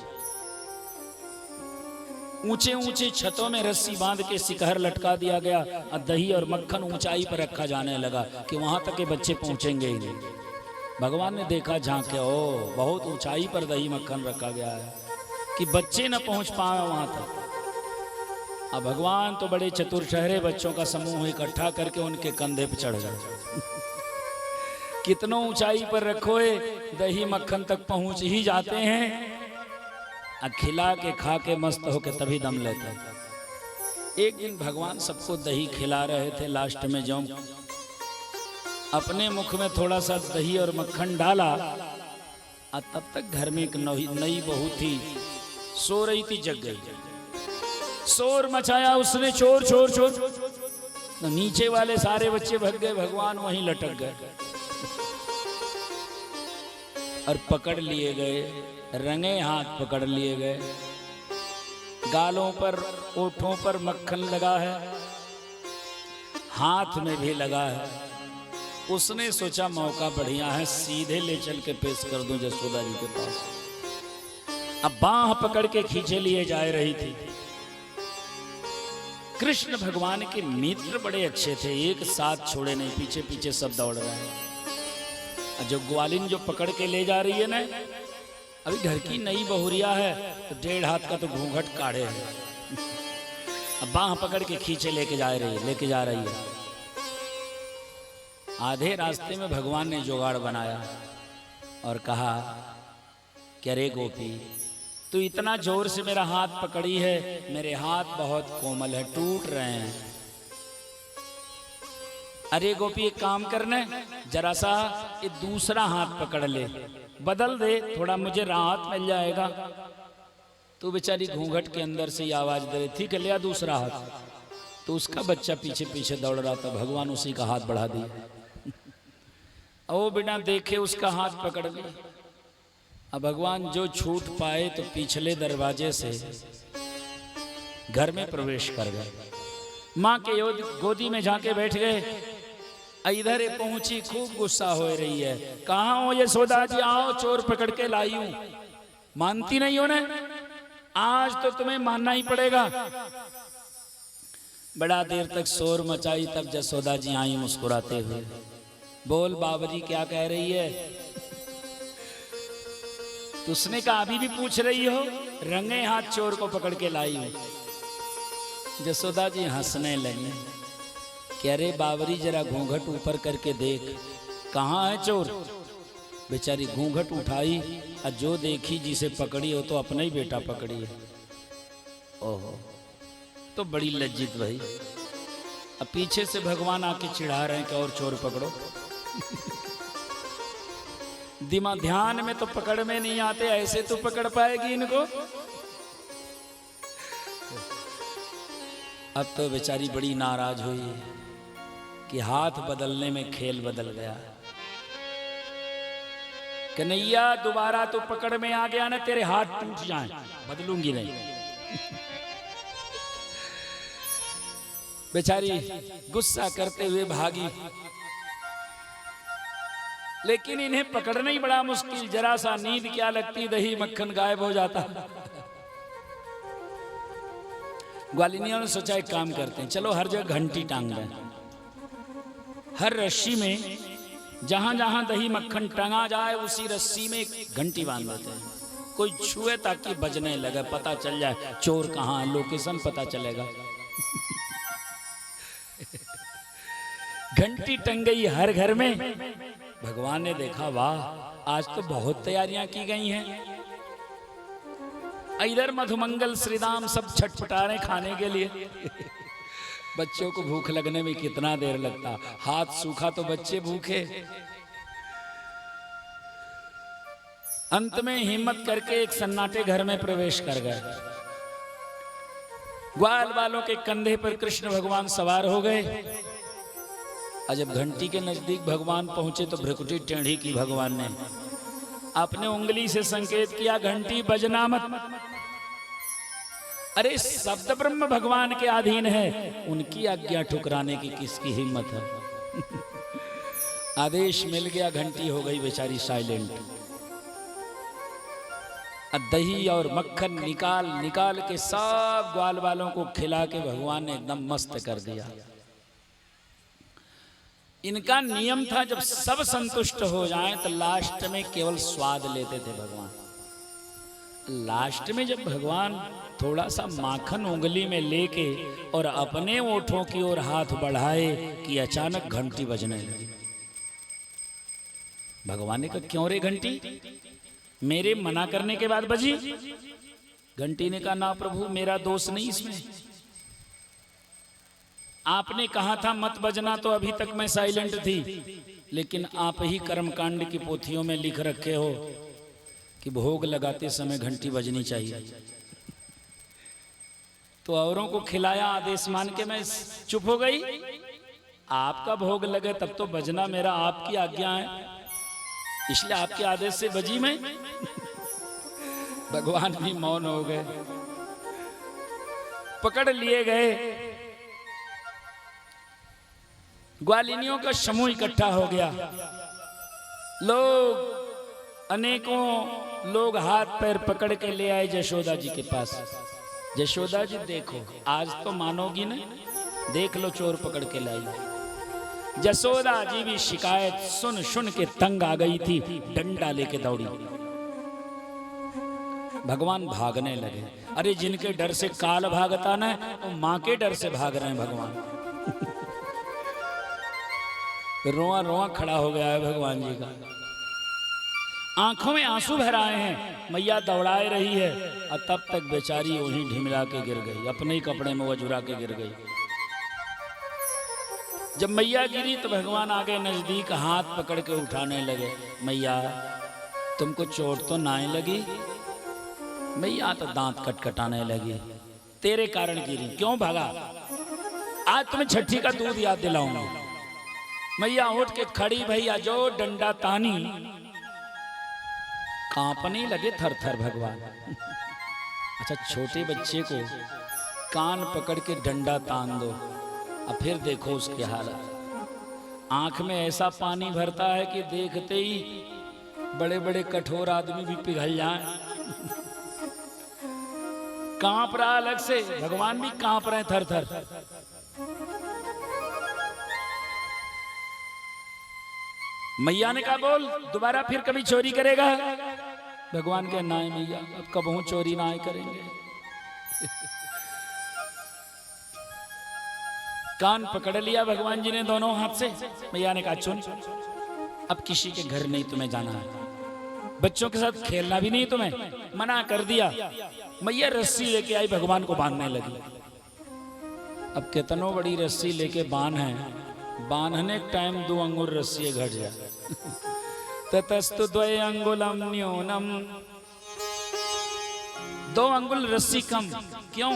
ऊंचे ऊंचे छतों में रस्सी बांध के शिकहर लटका दिया गया और दही और मक्खन ऊंचाई पर रखा जाने लगा कि वहां तक के बच्चे पहुंचेंगे ही नहीं। भगवान ने देखा झांके, ओ बहुत ऊंचाई पर दही मक्खन रखा गया है कि बच्चे न पहुंच पाए वहां तक। अब भगवान तो बड़े चतुर ठहरे, बच्चों का समूह इकट्ठा करके उनके कंधे पर चढ़ गए। कितनों ऊंचाई पर रखो दही मक्खन तक पहुंच ही जाते हैं, खिला के खा के मस्त होके तभी दम लेते। एक दिन भगवान सबको दही खिला रहे थे, लास्ट में जो अपने मुख में थोड़ा सा दही और मक्खन डाला, और तब तक घर में एक नई बहू थी, सो रही थी, जग गई। शोर मचाया उसने, चोर चोर चोर। नीचे वाले सारे बच्चे भाग गए, भगवान वहीं लटक गए और पकड़ लिए गए, रंगे हाथ पकड़ लिए गए। गालों पर ओठों पर मक्खन लगा है, हाथ में भी लगा है। उसने सोचा मौका बढ़िया है, सीधे ले चल के पेश कर दूं यशोदा जी के पास। अब बांह पकड़ के खींचे लिए जा रही थी। कृष्ण भगवान के मित्र बड़े अच्छे थे, एक साथ छोड़े नहीं, पीछे पीछे सब दौड़ रहे हैं। जो ग्वालिन जो पकड़ के ले जा रही है ना, अभी घर की नई बहुरिया है तो 1.5 हाथ का तो घूंघट काढ़े है। अब बांह पकड़ के खींचे लेके जा रही है। आधे रास्ते में भगवान ने जुगाड़ बनाया और कहा कि अरे गोपी, तू इतना जोर से मेरा हाथ पकड़ी है, मेरे हाथ बहुत कोमल है, टूट रहे हैं। अरे गोपी एक काम करना, जरा सा ये दूसरा हाथ पकड़ ले, बदल दे, थोड़ा मुझे राहत मिल जाएगा। तो बेचारी घूंघट के अंदर से आवाज दे रही थी कि लिया दूसरा हाथ। तो उसका बच्चा पीछे पीछे दौड़ रहा था, भगवान उसी का हाथ बढ़ा दिया। वो बिना देखे उसका हाथ पकड़ ली। अब भगवान जो छूट पाए तो पिछले दरवाजे से घर में प्रवेश कर गए। माँ के गोदी में जाके बैठ गए। इधर पहुंची, खूब गुस्सा हो रही है, कहाँ हो यशोदा जी, आओ चोर पकड़ के लाई हूं। मानती नहीं हो ना, आज तो तुम्हें मानना ही पड़ेगा। बड़ा देर तक शोर मचाई, तब यशोदा जी आई मुस्कुराते हुए। बोल बाबरी क्या कह रही है? तो उसने कहा अभी भी पूछ रही हो? रंगे हाथ चोर को पकड़ के लाई हूं। यशोदा जी हंसने लगी कि अरे बाबरी जरा घूंघट ऊपर करके देख, कहाँ है चोर। बेचारी घूंघट उठाई और जो देखी जिसे पकड़ी हो तो अपना ही बेटा पकड़ी है। ओहो, तो बड़ी लज्जित भाई। अब पीछे से भगवान आके चिढ़ा रहे हैं कि और चोर पकड़ो। दिमाग ध्यान में तो पकड़ में नहीं आते, ऐसे तो पकड़ पाएगी इनको। अब तो बेचारी बड़ी नाराज हुई कि हाथ बदलने में खेल बदल गया। कन्हैया दोबारा तो पकड़ में आ गया ना, तेरे हाथ टूट जाएं, बदलूंगी नहीं। बेचारी गुस्सा करते हुए भागी। लेकिन इन्हें पकड़ना ही बड़ा मुश्किल। जरा सा नींद क्या लगती, दही मक्खन गायब हो जाता। ग्वालिनियों ने सोचा एक काम करते हैं, चलो हर जगह घंटी टांग दें। हर रस्सी में जहां जहां दही मक्खन टंगा जाए उसी रस्सी में एक घंटी बांध देते हैं, कोई छुए ताकि बजने लगे, पता चल जाए चोर कहाँ है, लोकेशन पता चलेगा। घंटी टंग गई हर घर में। भगवान ने देखा, वाह आज तो बहुत तैयारियां की गई हैं। इधर मधुमंगल श्रीराम सब छटपटा रहे खाने के लिए। बच्चों को भूख लगने में कितना देर लगता, हाथ सूखा तो बच्चे भूखे। अंत में हिम्मत करके एक सन्नाटे घर में प्रवेश कर गए। ग्वाल वालों के कंधे पर कृष्ण भगवान सवार हो गए। और जब घंटी के नजदीक भगवान पहुंचे तो भ्रुकुटी टेढ़ी की भगवान ने। आपने उंगली से संकेत किया, घंटी बजना मत। अरे शब्द ब्रह्म भगवान के अधीन है, उनकी आज्ञा ठुकराने की किसकी हिम्मत है। आदेश मिल गया, घंटी हो गई बेचारी साइलेंट। दही और मक्खन निकाल निकाल के सब ग्वाल वालों को खिला के भगवान ने एकदम मस्त कर दिया। इनका नियम था जब सब संतुष्ट हो जाएं तो लास्ट में केवल स्वाद लेते थे भगवान। लास्ट में जब भगवान थोड़ा सा माखन उंगली में लेके और अपने ओठों की ओर हाथ बढ़ाए कि अचानक घंटी बजने लगी। भगवान ने कहा, क्यों रे घंटी, मेरे मना करने के बाद बजी? घंटी ने कहा, ना प्रभु मेरा दोष नहीं इसमें। आपने कहा था मत बजना तो अभी तक मैं साइलेंट थी, लेकिन आप ही कर्मकांड की पोथियों में लिख रखे हो कि भोग लगाते समय घंटी बजनी चाहिए। तो औरों को खिलाया, आदेश मान के मैं चुप हो गई। आपका भोग लगे तब तो बजना मेरा आपकी आज्ञा है, इसलिए आपके आदेश से बजी मैं। भगवान भी मौन हो गए। पकड़ लिए गए। ग्वालिनियों का समूह इकट्ठा हो गया। लोग अनेकों लोग हाथ पैर पकड़ के ले आए यशोदा जी के पास। यशोदा जी देखो, आज तो मानोगी नहीं, देख लो चोर पकड़ के लाई। यशोदा जी भी शिकायत सुन सुन के तंग आ गई थी, डंडा लेके दौड़ी। भगवान भागने लगे। अरे जिनके डर से काल भागता ना, वो मां के डर से भाग रहे हैं भगवान। रोआ रोआ खड़ा हो गया है भगवान जी का। आंखों में आंसू भर आए हैं। मैया दौड़ाए रही है और तब तक बेचारी वहीं ढिमला के गिर गई, अपने ही कपड़े में वजुरा के गिर गई। जब मैया गिरी तो भगवान आगे नजदीक हाथ पकड़ के उठाने लगे। मैया तुमको चोट तो ना लगी? मैया तो दांत कटकटाने लगी। तेरे कारण गिरी, क्यों भागा? आज तुम्हें छठी का दूध याद दिलाऊंगा। मैया उठ के खड़ी, भैया जो डंडा तानी, कांपने लगे थर थर भगवान। अच्छा, छोटे बच्चे को कान पकड़ के डंडा तान दो और फिर देखो उसके हालत। आंख में ऐसा पानी भरता है कि देखते ही बड़े बड़े कठोर आदमी भी पिघल जाएं। कांप रहा अलग से, भगवान भी कांप रहे थर थर। मैया ने कहा, बोल दोबारा फिर कभी चोरी करेगा? भगवान के ना मैया, अब कबहू चोरी ना करेंगे। कान पकड़ लिया भगवान जी ने दोनों हाथ से। मैया ने कहा, चुन, अब किसी के घर नहीं तुम्हें जाना है, बच्चों के साथ खेलना भी नहीं तुम्हें, मना कर दिया। मैया रस्सी लेके आई, भगवान को बांधने लगी। अब कितनों बड़ी रस्सी लेके बांधने टाइम 2 अंगुल रस्सी घट जाए। ततस्तु 2 अंगुलम न्यूनम, 2 अंगुल रस्सी कम। क्यों?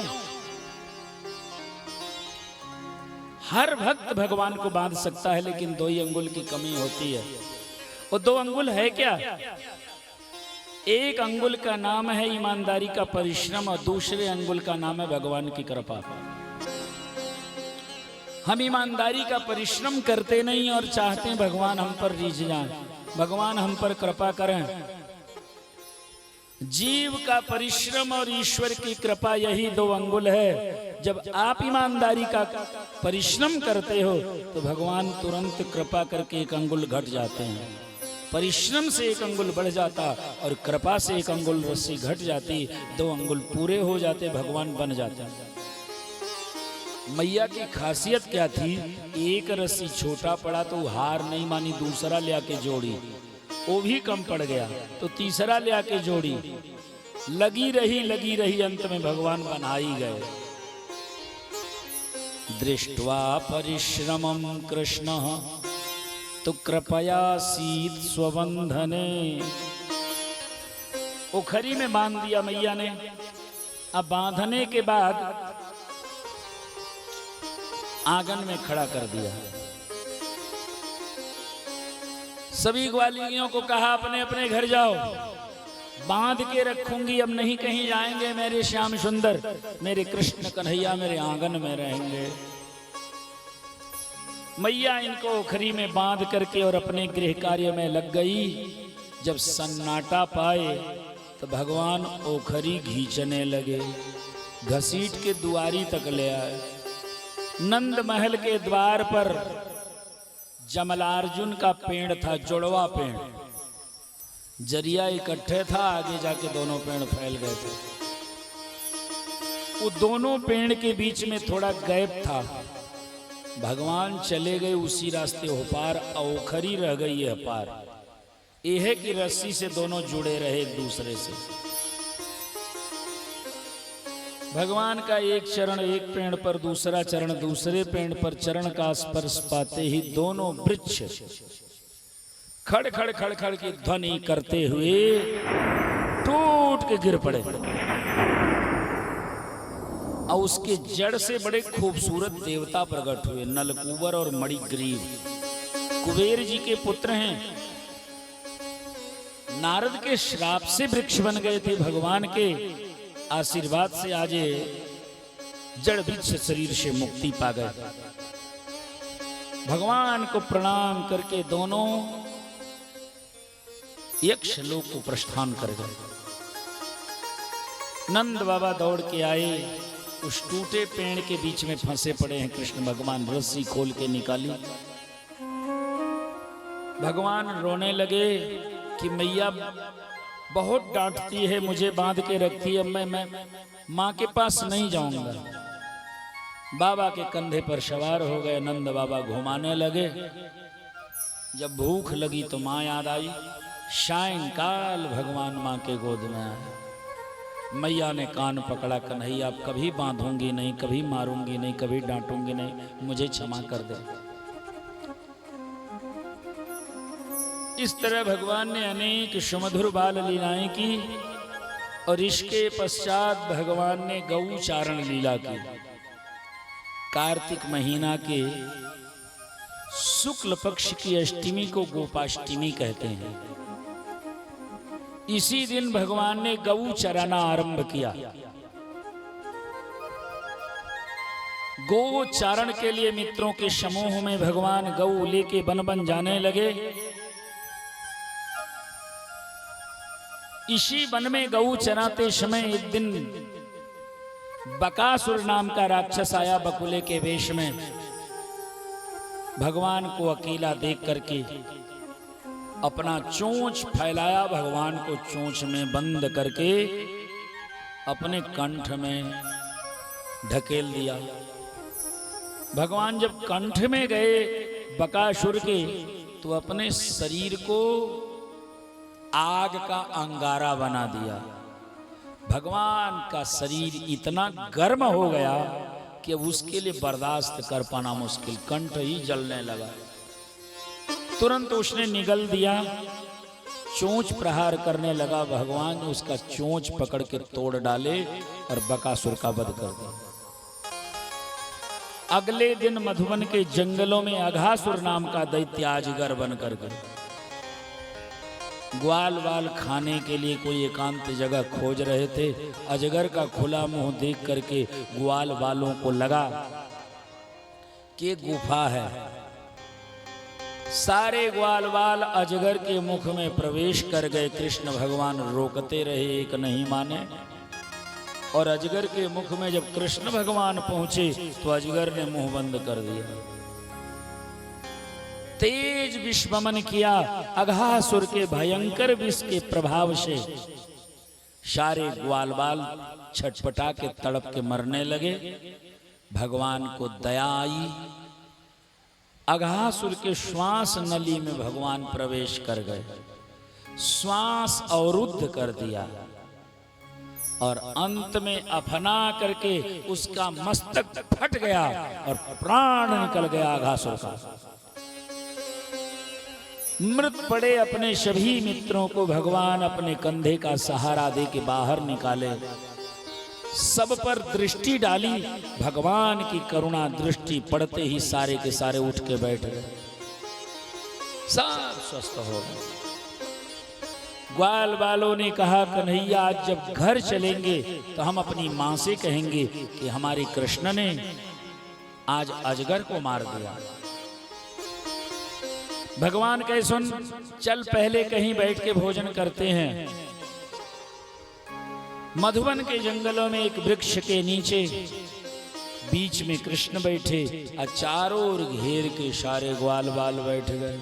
हर भक्त भगवान को बांध सकता है, लेकिन 2 ही अंगुल की कमी होती है। और 2 अंगुल है क्या? एक अंगुल का नाम है ईमानदारी का परिश्रम और दूसरे अंगुल का नाम है भगवान की कृपा। हम ईमानदारी का परिश्रम करते नहीं और चाहते हैं भगवान हम पर रीझ जाएं, भगवान हम पर कृपा करें। जीव का परिश्रम और ईश्वर की कृपा यही दो अंगुल है। जब आप ईमानदारी का परिश्रम करते हो तो भगवान तुरंत कृपा करके एक अंगुल घट जाते हैं। परिश्रम से एक अंगुल बढ़ जाता और कृपा से एक अंगुल रस्सी घट जाती, 2 अंगुल पूरे हो जाते, भगवान बन जाते। मैया की खासियत क्या थी? एक रस्सी छोटा पड़ा तो हार नहीं मानी, दूसरा ले आके जोड़ी, वो भी कम पड़ गया तो तीसरा ले आके जोड़ी, लगी रही, अंत में भगवान बना ही गए। दृष्ट्वा परिश्रमं कृष्ण तो कृपया सीत स्वबंधने। ओखरी में बांध दिया मैया ने। अब बांधने के बाद आंगन में खड़ा कर दिया। सभी ग्वालिनियों को कहा अपने अपने घर जाओ, बांध के रखूंगी, अब नहीं कहीं जाएंगे। मेरे श्याम सुंदर, मेरे कृष्ण कन्हैया मेरे आंगन में रहेंगे। मैया इनको ओखरी में बांध करके और अपने गृह कार्य में लग गई। जब सन्नाटा पाए तो भगवान ओखरी खींचने लगे, घसीट के दुआरी तक ले आए। नंद महल के द्वार पर जमलार्जुन का पेड़ था, जुड़वा पेड़, जरिया इकट्ठे था, आगे जाके दोनों पेड़ फैल गए थे। वो दोनों पेड़ के बीच में थोड़ा गैप था। भगवान चले गए उसी रास्ते हो पार, ओखरी रह गई है पार। यह की रस्सी से दोनों जुड़े रहे एक दूसरे से। भगवान का एक चरण एक पेड़ पर, दूसरा चरण दूसरे पेड़ पर, चरण का स्पर्श पाते ही दोनों वृक्ष खड़ खड़ खड़ खड़ की ध्वनि करते हुए टूट के गिर पड़े। और उसके जड़ से बड़े खूबसूरत देवता प्रकट हुए, नलकूबर और मणिग्रीव। कुबेर जी के पुत्र हैं। नारद के श्राप से वृक्ष बन गए थे, भगवान के आशीर्वाद से आज जड़ वृक्ष शरीर से मुक्ति पा गए। भगवान को प्रणाम करके दोनों यक्ष लोक को प्रस्थान कर गए। नंद बाबा दौड़ के आए, उस टूटे पेड़ के बीच में फंसे पड़े हैं कृष्ण भगवान। रस्सी खोल के निकाली, भगवान रोने लगे कि मैया बहुत डांटती है, मुझे बांध के रखती है, मैं माँ के पास नहीं जाऊंगा। बाबा के कंधे पर सवार हो गए, नंद बाबा घुमाने लगे। जब भूख लगी तो माँ याद आई। सायंकाल भगवान माँ के गोद में आए। मैया ने कान पकड़ा, कन्हैया आप कभी बांधूंगी नहीं, कभी मारूंगी नहीं, कभी डांटूंगी नहीं, मुझे क्षमा कर दे। इस तरह भगवान ने अनेक सुमधुर बाल लीलाएं की और इसके पश्चात भगवान ने गौ चारण लीला की। कार्तिक महीना के शुक्ल पक्ष की अष्टमी को गोपाष्टमी कहते हैं। इसी दिन भगवान ने गौ चराना आरंभ किया। गौ चारण के लिए मित्रों के समूह में भगवान गौ लेके बन बन जाने लगे। इसी वन में गऊ चराते समय एक दिन बकासुर नाम का राक्षस आया बकुले के वेश में। भगवान को अकेला देख करके अपना चोंच फैलाया, भगवान को चोंच में बंद करके अपने कंठ में ढकेल दिया। भगवान जब कंठ में गए बकासुर के तो अपने शरीर को आग का अंगारा बना दिया। भगवान का शरीर इतना गर्म हो गया कि अब उसके लिए बर्दाश्त कर पाना मुश्किल, कंठ ही जलने लगा। तुरंत उसने निगल दिया, चोंच प्रहार करने लगा। भगवान ने उसका चोंच पकड़ के तोड़ डाले और बकासुर का वध कर दिया। अगले दिन मधुबन के जंगलों में अघासुर नाम का दैत्य अजगर बनकर गए। ग्वाल वाल खाने के लिए कोई एकांत जगह खोज रहे थे। अजगर का खुला मुंह देख करके ग्वाल वालों को लगा कि गुफा है। सारे ग्वाल बाल अजगर के मुख में प्रवेश कर गए। कृष्ण भगवान रोकते रहे, एक नहीं माने। और अजगर के मुख में जब कृष्ण भगवान पहुंचे तो अजगर ने मुंह बंद कर दिया। तेज विश्वमन किया। अघासुर के भयंकर विष के प्रभाव से सारे ग्वाल बाल छटपटा के तड़प के मरने लगे। भगवान को दया आई। अघासुर के श्वास नली में भगवान प्रवेश कर गए, श्वास अवरुद्ध कर दिया और अंत में अफना करके उसका मस्तक फट गया और प्राण निकल गया अघासुर का। मृत पड़े अपने सभी मित्रों को भगवान अपने कंधे का सहारा दे के बाहर निकाले। सब पर दृष्टि डाली। भगवान की करुणा दृष्टि पड़ते ही सारे के सारे उठ के बैठ गए, सब स्वस्थ हो गए। ग्वाल बालों ने कहा, कन्हैया आज जब घर चलेंगे तो हम अपनी मां से कहेंगे कि हमारे कृष्ण ने आज अजगर को मार दिया। भगवान कहे, सुन चल पहले कहीं बैठ के भोजन करते हैं। मधुबन के जंगलों में एक वृक्ष के नीचे बीच में कृष्ण बैठे और चारों ओर घेर के सारे ग्वाल बाल बैठ गए।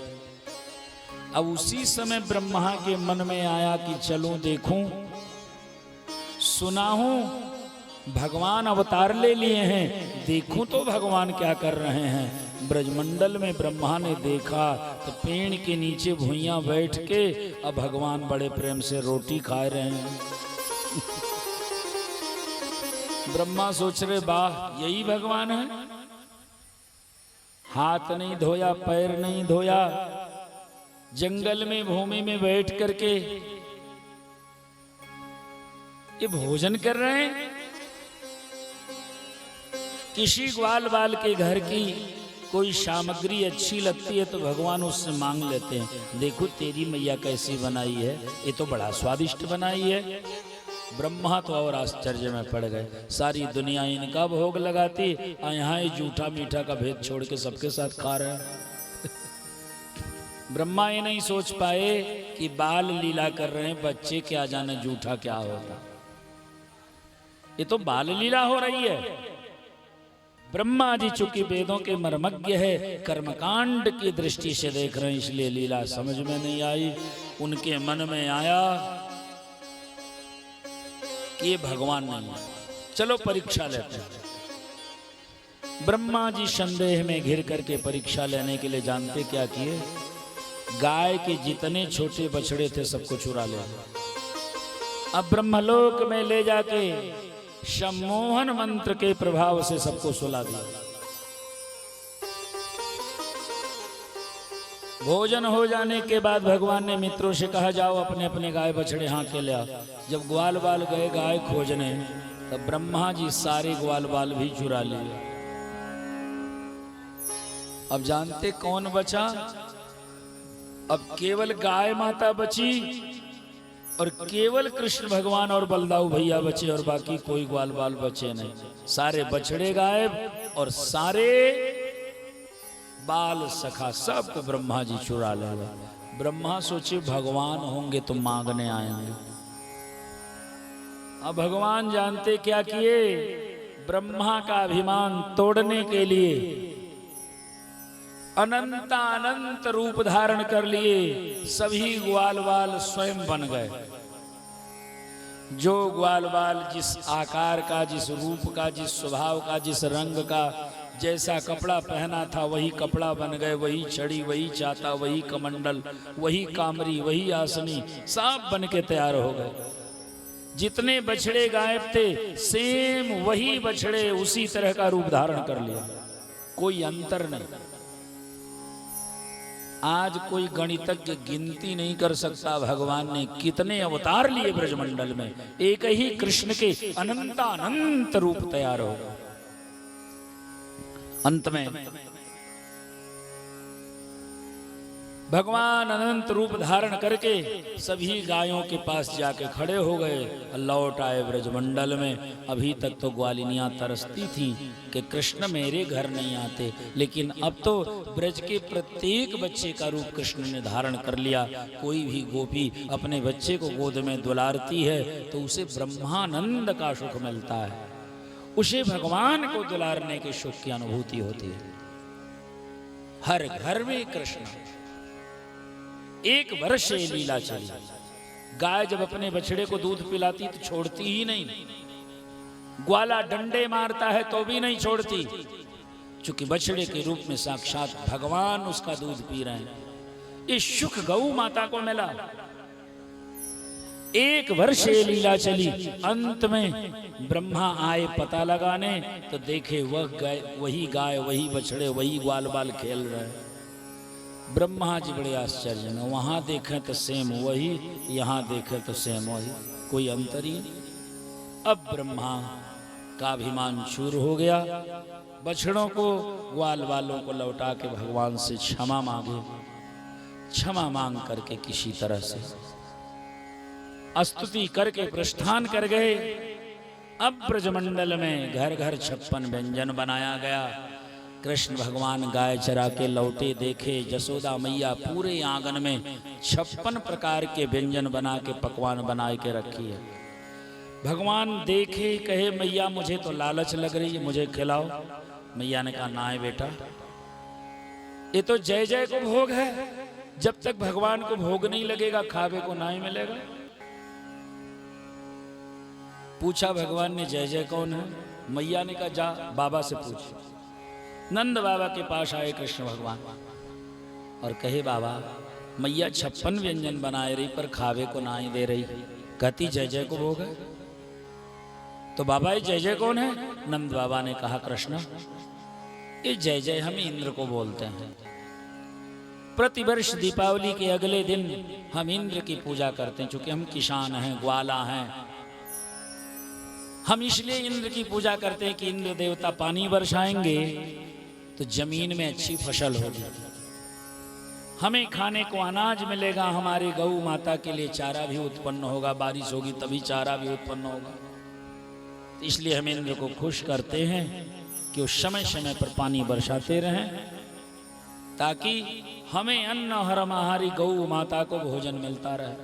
अब उसी समय ब्रह्मा के मन में आया कि चलूं देखूं, सुना हूं भगवान अवतार ले लिए हैं, देखूं तो भगवान क्या कर रहे हैं। ब्रजमंडल में ब्रह्मा ने देखा तो पेड़ के नीचे भुइयां बैठ के अब भगवान बड़े प्रेम से रोटी खा रहे हैं। ब्रह्मा सोच रहे, वाह यही भगवान है। हाथ नहीं धोया, पैर नहीं धोया, जंगल में भूमि में बैठ करके ये भोजन कर रहे हैं। किसी ग्वाल बाल के घर की कोई सामग्री अच्छी लगती है तो भगवान उससे मांग लेते हैं, देखो तेरी मैया कैसी बनाई है, ये तो बड़ा स्वादिष्ट बनाई है। ब्रह्मा तो और आश्चर्य में पड़ गए। सारी दुनिया इनका भोग लगाती और यहाँ ये जूठा मीठा का भेद छोड़ के सबके साथ खा रहे हैं। ब्रह्मा ये नहीं सोच पाए कि बाल लीला कर रहे हैं बच्चे, क्या जाने जूठा क्या होता। ये तो बाल लीला हो रही है। ब्रह्मा जी चूंकि वेदों के मर्मज्ञ है, कर्मकांड की दृष्टि से देख रहे हैं, इसलिए लीला समझ में नहीं आई। उनके मन में आया कि ये भगवान नहीं है, चलो परीक्षा लेते हैं। ब्रह्मा जी संदेह में घिर करके परीक्षा लेने के लिए जानते क्या किए, गाय के जितने छोटे बछड़े थे सबको चुरा ले। अब ब्रह्मलोक में ले जाके सम्मोहन मंत्र के प्रभाव से सबको सुला दिया। भोजन हो जाने के बाद भगवान ने मित्रों से कहा, जाओ अपने अपने गाय बछड़े हाँ के ले आओ। जब ग्वाल बाल गए गाय खोजने, तब ब्रह्मा जी सारे ग्वाल बाल भी चुरा लिए। अब जानते कौन बचा? अब केवल गाय माता बची और केवल कृष्ण भगवान और बलदाऊ भैया बचे और बाकी कोई ग्वाल बाल बचे नहीं। सारे बछड़े गायब और सारे बाल सखा सब ब्रह्मा जी चुरा ले। ब्रह्मा सोचे भगवान होंगे तो मांगने आएंगे। अब भगवान जानते क्या किए, ब्रह्मा का अभिमान तोड़ने के लिए अनंत अनंत रूप धारण कर लिए। सभी ग्वाल बाल स्वयं बन गए। जो ग्वाल बाल जिस आकार का, जिस रूप का, जिस स्वभाव का, जिस रंग का, जैसा कपड़ा पहना था वही कपड़ा बन गए। वही छड़ी, वही चाता, वही कमंडल, वही कामरी, वही आसनी, सब बन के तैयार हो गए। जितने बछड़े गायब थे सेम वही बछड़े उसी तरह का रूप धारण कर लिया, कोई अंतर नहीं। आज कोई गणितज्ञ गिनती नहीं कर सकता भगवान ने कितने अवतार लिए ब्रजमंडल में। एक ही कृष्ण के अनंत अनंत रूप तैयार हो गए। अंत में भगवान अनंत रूप धारण करके सभी गायों के पास जाके खड़े हो गए, लौट आए ब्रजमंडल में। अभी तक तो ग्वालिनियां तरसती थी कि कृष्ण मेरे घर नहीं आते, लेकिन अब तो ब्रज के प्रत्येक बच्चे का रूप कृष्ण ने धारण कर लिया। कोई भी गोपी अपने बच्चे को गोद में दुलारती है तो उसे ब्रह्मानंद का सुख मिलता है, उसे भगवान को दुलारने के सुख की अनुभूति होती है। हर घर में कृष्ण। एक वर्ष ये लीला चली। गाय जब अपने बछड़े को दूध पिलाती तो छोड़ती ही नहीं, ग्वाला डंडे मारता है तो भी नहीं छोड़ती, क्योंकि बछड़े के रूप में साक्षात भगवान उसका दूध पी रहे हैं। ये सुख गौ माता को मिला। एक वर्ष ये लीला चली। अंत में ब्रह्मा आए पता लगाने तो देखे वही गाय वही बछड़े वही ग्वाल बाल खेल रहे हैं। ब्रह्मा जी बड़े आश्चर्य में, वहां देखें तो सेम वही, यहां देखें तो सेम वही, कोई अंतर ही नहीं। अब ब्रह्मा का अभिमान चूर हो गया। बछड़ों को ग्वाल वालों को लौटा के भगवान से क्षमा मांगे। क्षमा मांग करके किसी तरह से स्तुति करके प्रस्थान कर गए। अब ब्रजमंडल में घर घर 56 व्यंजन बनाया गया। कृष्ण भगवान गाय चरा के लौटे, देखे जसोदा मैया पूरे आंगन में 56 प्रकार के व्यंजन बना के पकवान बना के रखी है। भगवान देखे, कहे मैया मुझे तो लालच लग रही है, मुझे खिलाओ। मैया ने कहा ना है बेटा, ये तो जय जय को भोग है, जब तक भगवान को भोग नहीं लगेगा खावे को ना ही मिलेगा। पूछा भगवान ने जय जय कौन है? मैया ने कहा जा बाबा से पूछ। नंद बाबा के पास आए कृष्ण भगवान और कहे बाबा मैया 56 व्यंजन बनाए रही पर खावे को ना ही दे रही, कहती जय जय को भोग है। तो बाबा ये जय जय कौन है? नंद बाबा ने कहा कृष्ण ये जय जय हम इंद्र को बोलते हैं। प्रतिवर्ष दीपावली के अगले दिन हम इंद्र की पूजा करते हैं, चूंकि हम किसान हैं, ग्वाला हैं। हम इसलिए इंद्र की पूजा करते हैं कि इंद्र देवता पानी बरसाएंगे तो जमीन में अच्छी फसल होगी, हमें खाने को अनाज मिलेगा, हमारे गौ माता के लिए चारा भी उत्पन्न होगा, बारिश होगी तभी चारा भी उत्पन्न होगा। तो इसलिए हम इंद्र को खुश करते हैं कि वो समय समय पर पानी बरसाते रहें, ताकि हमें अन्न हर हमारी गौ माता को भोजन मिलता रहे।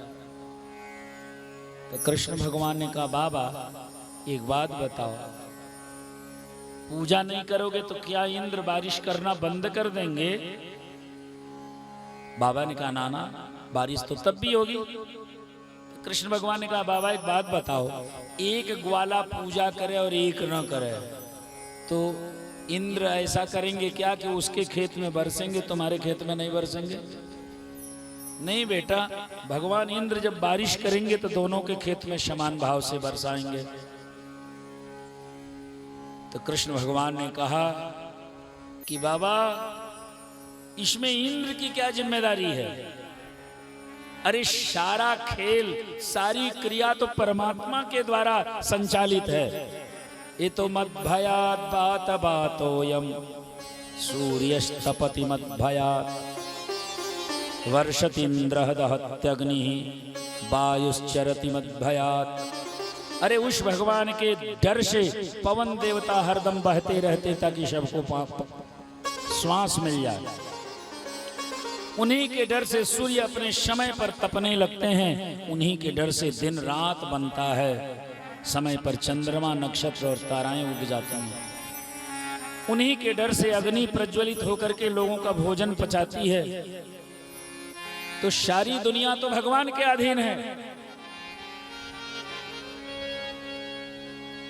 तो कृष्ण भगवान ने कहा बाबा एक बात बताओ, पूजा नहीं करोगे तो क्या इंद्र बारिश करना बंद कर देंगे? बाबा ने कहा नाना बारिश तो तब भी होगी। तो कृष्ण भगवान ने कहा बाबा एक बात बताओ, एक ग्वाला पूजा करे और एक न करे तो इंद्र ऐसा करेंगे क्या कि उसके खेत में बरसेंगे, तुम्हारे खेत में नहीं बरसेंगे? नहीं बेटा, भगवान इंद्र जब बारिश करेंगे तो दोनों के खेत में समान भाव से बरसाएंगे। तो कृष्ण भगवान ने कहा कि बाबा इसमें इंद्र की क्या जिम्मेदारी है? अरे सारा खेल सारी क्रिया तो परमात्मा के द्वारा संचालित है। ये तो मद भयात बात बातोयम सूर्यस्तपति मद भयात वर्षतीन्द्र दहत्यग्नि वायुश्चरति मद भयात। अरे उस भगवान के डर से पवन देवता हरदम बहते रहते ताकि सबको श्वास मिल जाए। उन्हीं के डर से सूर्य अपने समय पर तपने लगते हैं, उन्हीं के डर से दिन रात बनता है, समय पर चंद्रमा नक्षत्र और ताराएं उग जाती हैं। उन्हीं के डर से अग्नि प्रज्वलित होकर के लोगों का भोजन पचाती है। तो सारी दुनिया तो भगवान के अधीन है।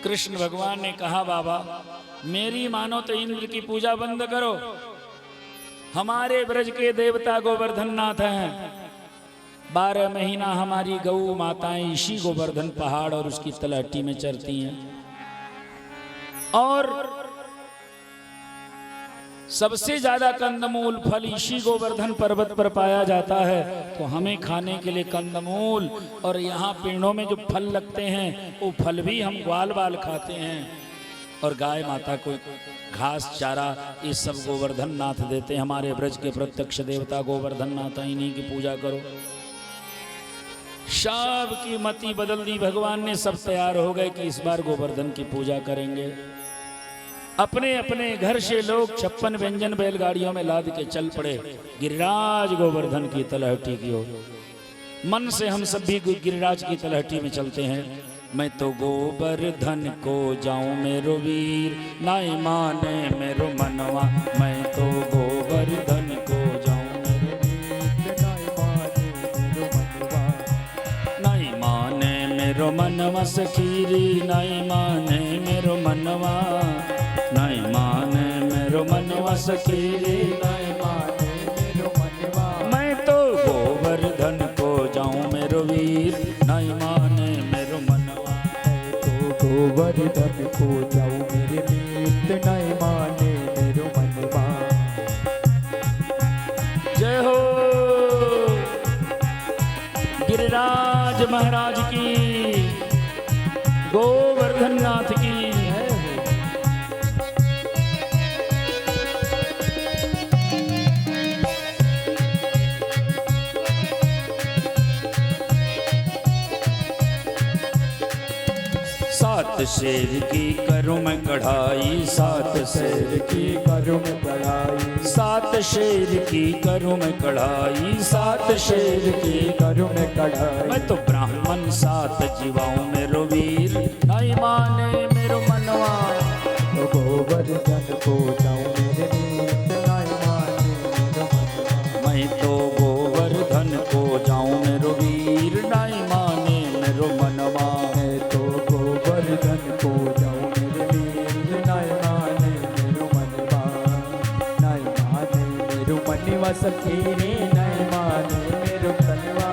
कृष्ण भगवान ने कहा बाबा मेरी मानो तो इंद्र की पूजा बंद करो, हमारे ब्रज के देवता गोवर्धन नाथ हैं। 12 महीना हमारी गौ माताएं इसी गोवर्धन पहाड़ और उसकी तलहटी में चरती हैं, और सबसे ज्यादा कंदमूल फल इसी गोवर्धन पर्वत पर पाया जाता है। तो हमें खाने के लिए कंदमूल और यहाँ पेड़ों में जो फल लगते हैं वो फल भी हम ग्वाल बाल खाते हैं। और गाय माता को घास चारा ये सब गोवर्धन नाथ देते। हमारे ब्रज के प्रत्यक्ष देवता गोवर्धन नाथ, इन्हीं की पूजा करो। सब की मति बदल दी भगवान ने, सब तैयार हो गए कि इस बार गोवर्धन की पूजा करेंगे। अपने अपने घर से लोग 56 व्यंजन बैलगाड़ियों में लाद के चल पड़े गिरिराज गोवर्धन की तलहटी की ओर। मन से हम सब भी गिरिराज की तलहटी में चलते हैं। मैं तो गोवर्धन को जाऊं मेरो वीर, नाई माने मेरो मनवा। मैं तो गोवर्धन को जाऊं मेरो वीर, नाई माने मेरो मनवा। सखीरी नाई माने मेरो मनवा, नाई माने मेरो मनवा। सखीरी नाई माने मेरो मनवा। मैं तो गोवर्धन को जाऊं मेरो वीर, नाई माने मेरो मनवा। गोवर्धन को जाऊं मेरे मीत, नाई माने मेरो मनवा। जय हो गिरिराज महाराज की, गोवर्धन नाथ की। सात शेर की करूं मैं कढ़ाई, सात शेर की करूं मैं कढ़ाई, सात शेर की करूं मैं कढ़ाई, सात शेर की करूं मैं कढ़ाई। मैं तो ब्राह्मण सात जीवाऊं मेरो वीर, नाई माने मेरो मनवा। तो गोवर्धन को जाऊं मेरे मीत, नाई माने मेरो मनवा। मैं तो गोवर्धन को जाऊं मेरो वीर, नाई माने मेरो मनवा। मैं तो गोवर्धन को जाऊं मेरे वीर, नाई माने मेरो मनवा। नाई माने मेरो मनवा सखीरे, नाई माने मेरो कनवा।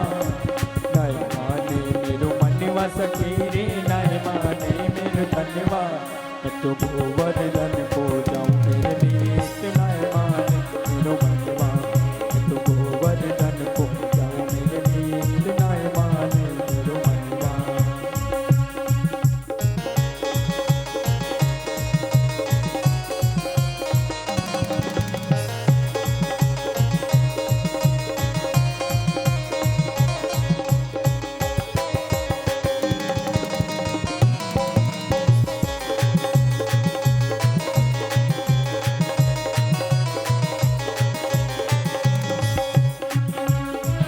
नाई माने मेरो मनवा सखीरे, नाई माने मेरो कनवा। मैं तो गोवर्धन को जाऊं मेरे वीर, नाई माने मेरो मनवा। मैं तो गोवर्धन को जाऊं मेरे वीर, नाई माने मेरो मनवा।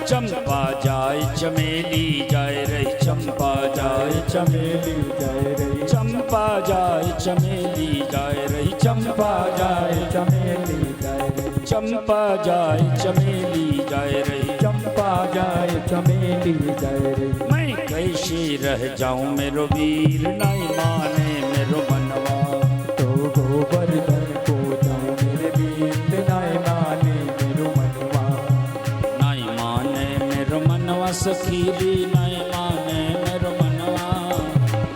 चंपा जाए चमेली जाए रही, चंपा जाए चमेली जाए रही, चंपा जाए चमेली जाए रही, चंपा जाए चमेली जाए रही, चंपा जाए चमेली जाए रही। चंपा जाए चमेली जाए रही। मैं कैसे रह जाऊं मेरो वीर, नाई माने मेरो मनवा। तो गोवर्धन को जाऊं मेरे वीर, नाई माने मेरो मनवा। नाई माने मेरो मनवा सखीरी, नाई माने मेरो मनवा।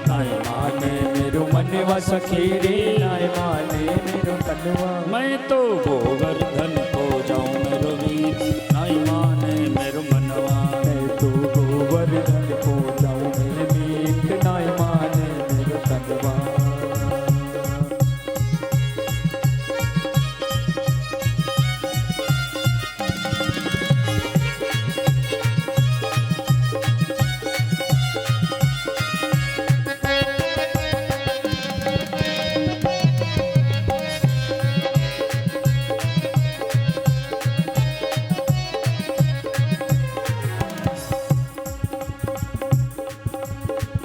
नाई माने मेरो मनवा सखीरे, नाई माने मेरो कनवा। मैं तो गोवर्धन को जाऊं मेरो वीर, नाई माने मेरो मनवा। मैं तो गोवर्धन को जाऊं मेरे वीर, नाई माने मेरो कनवा।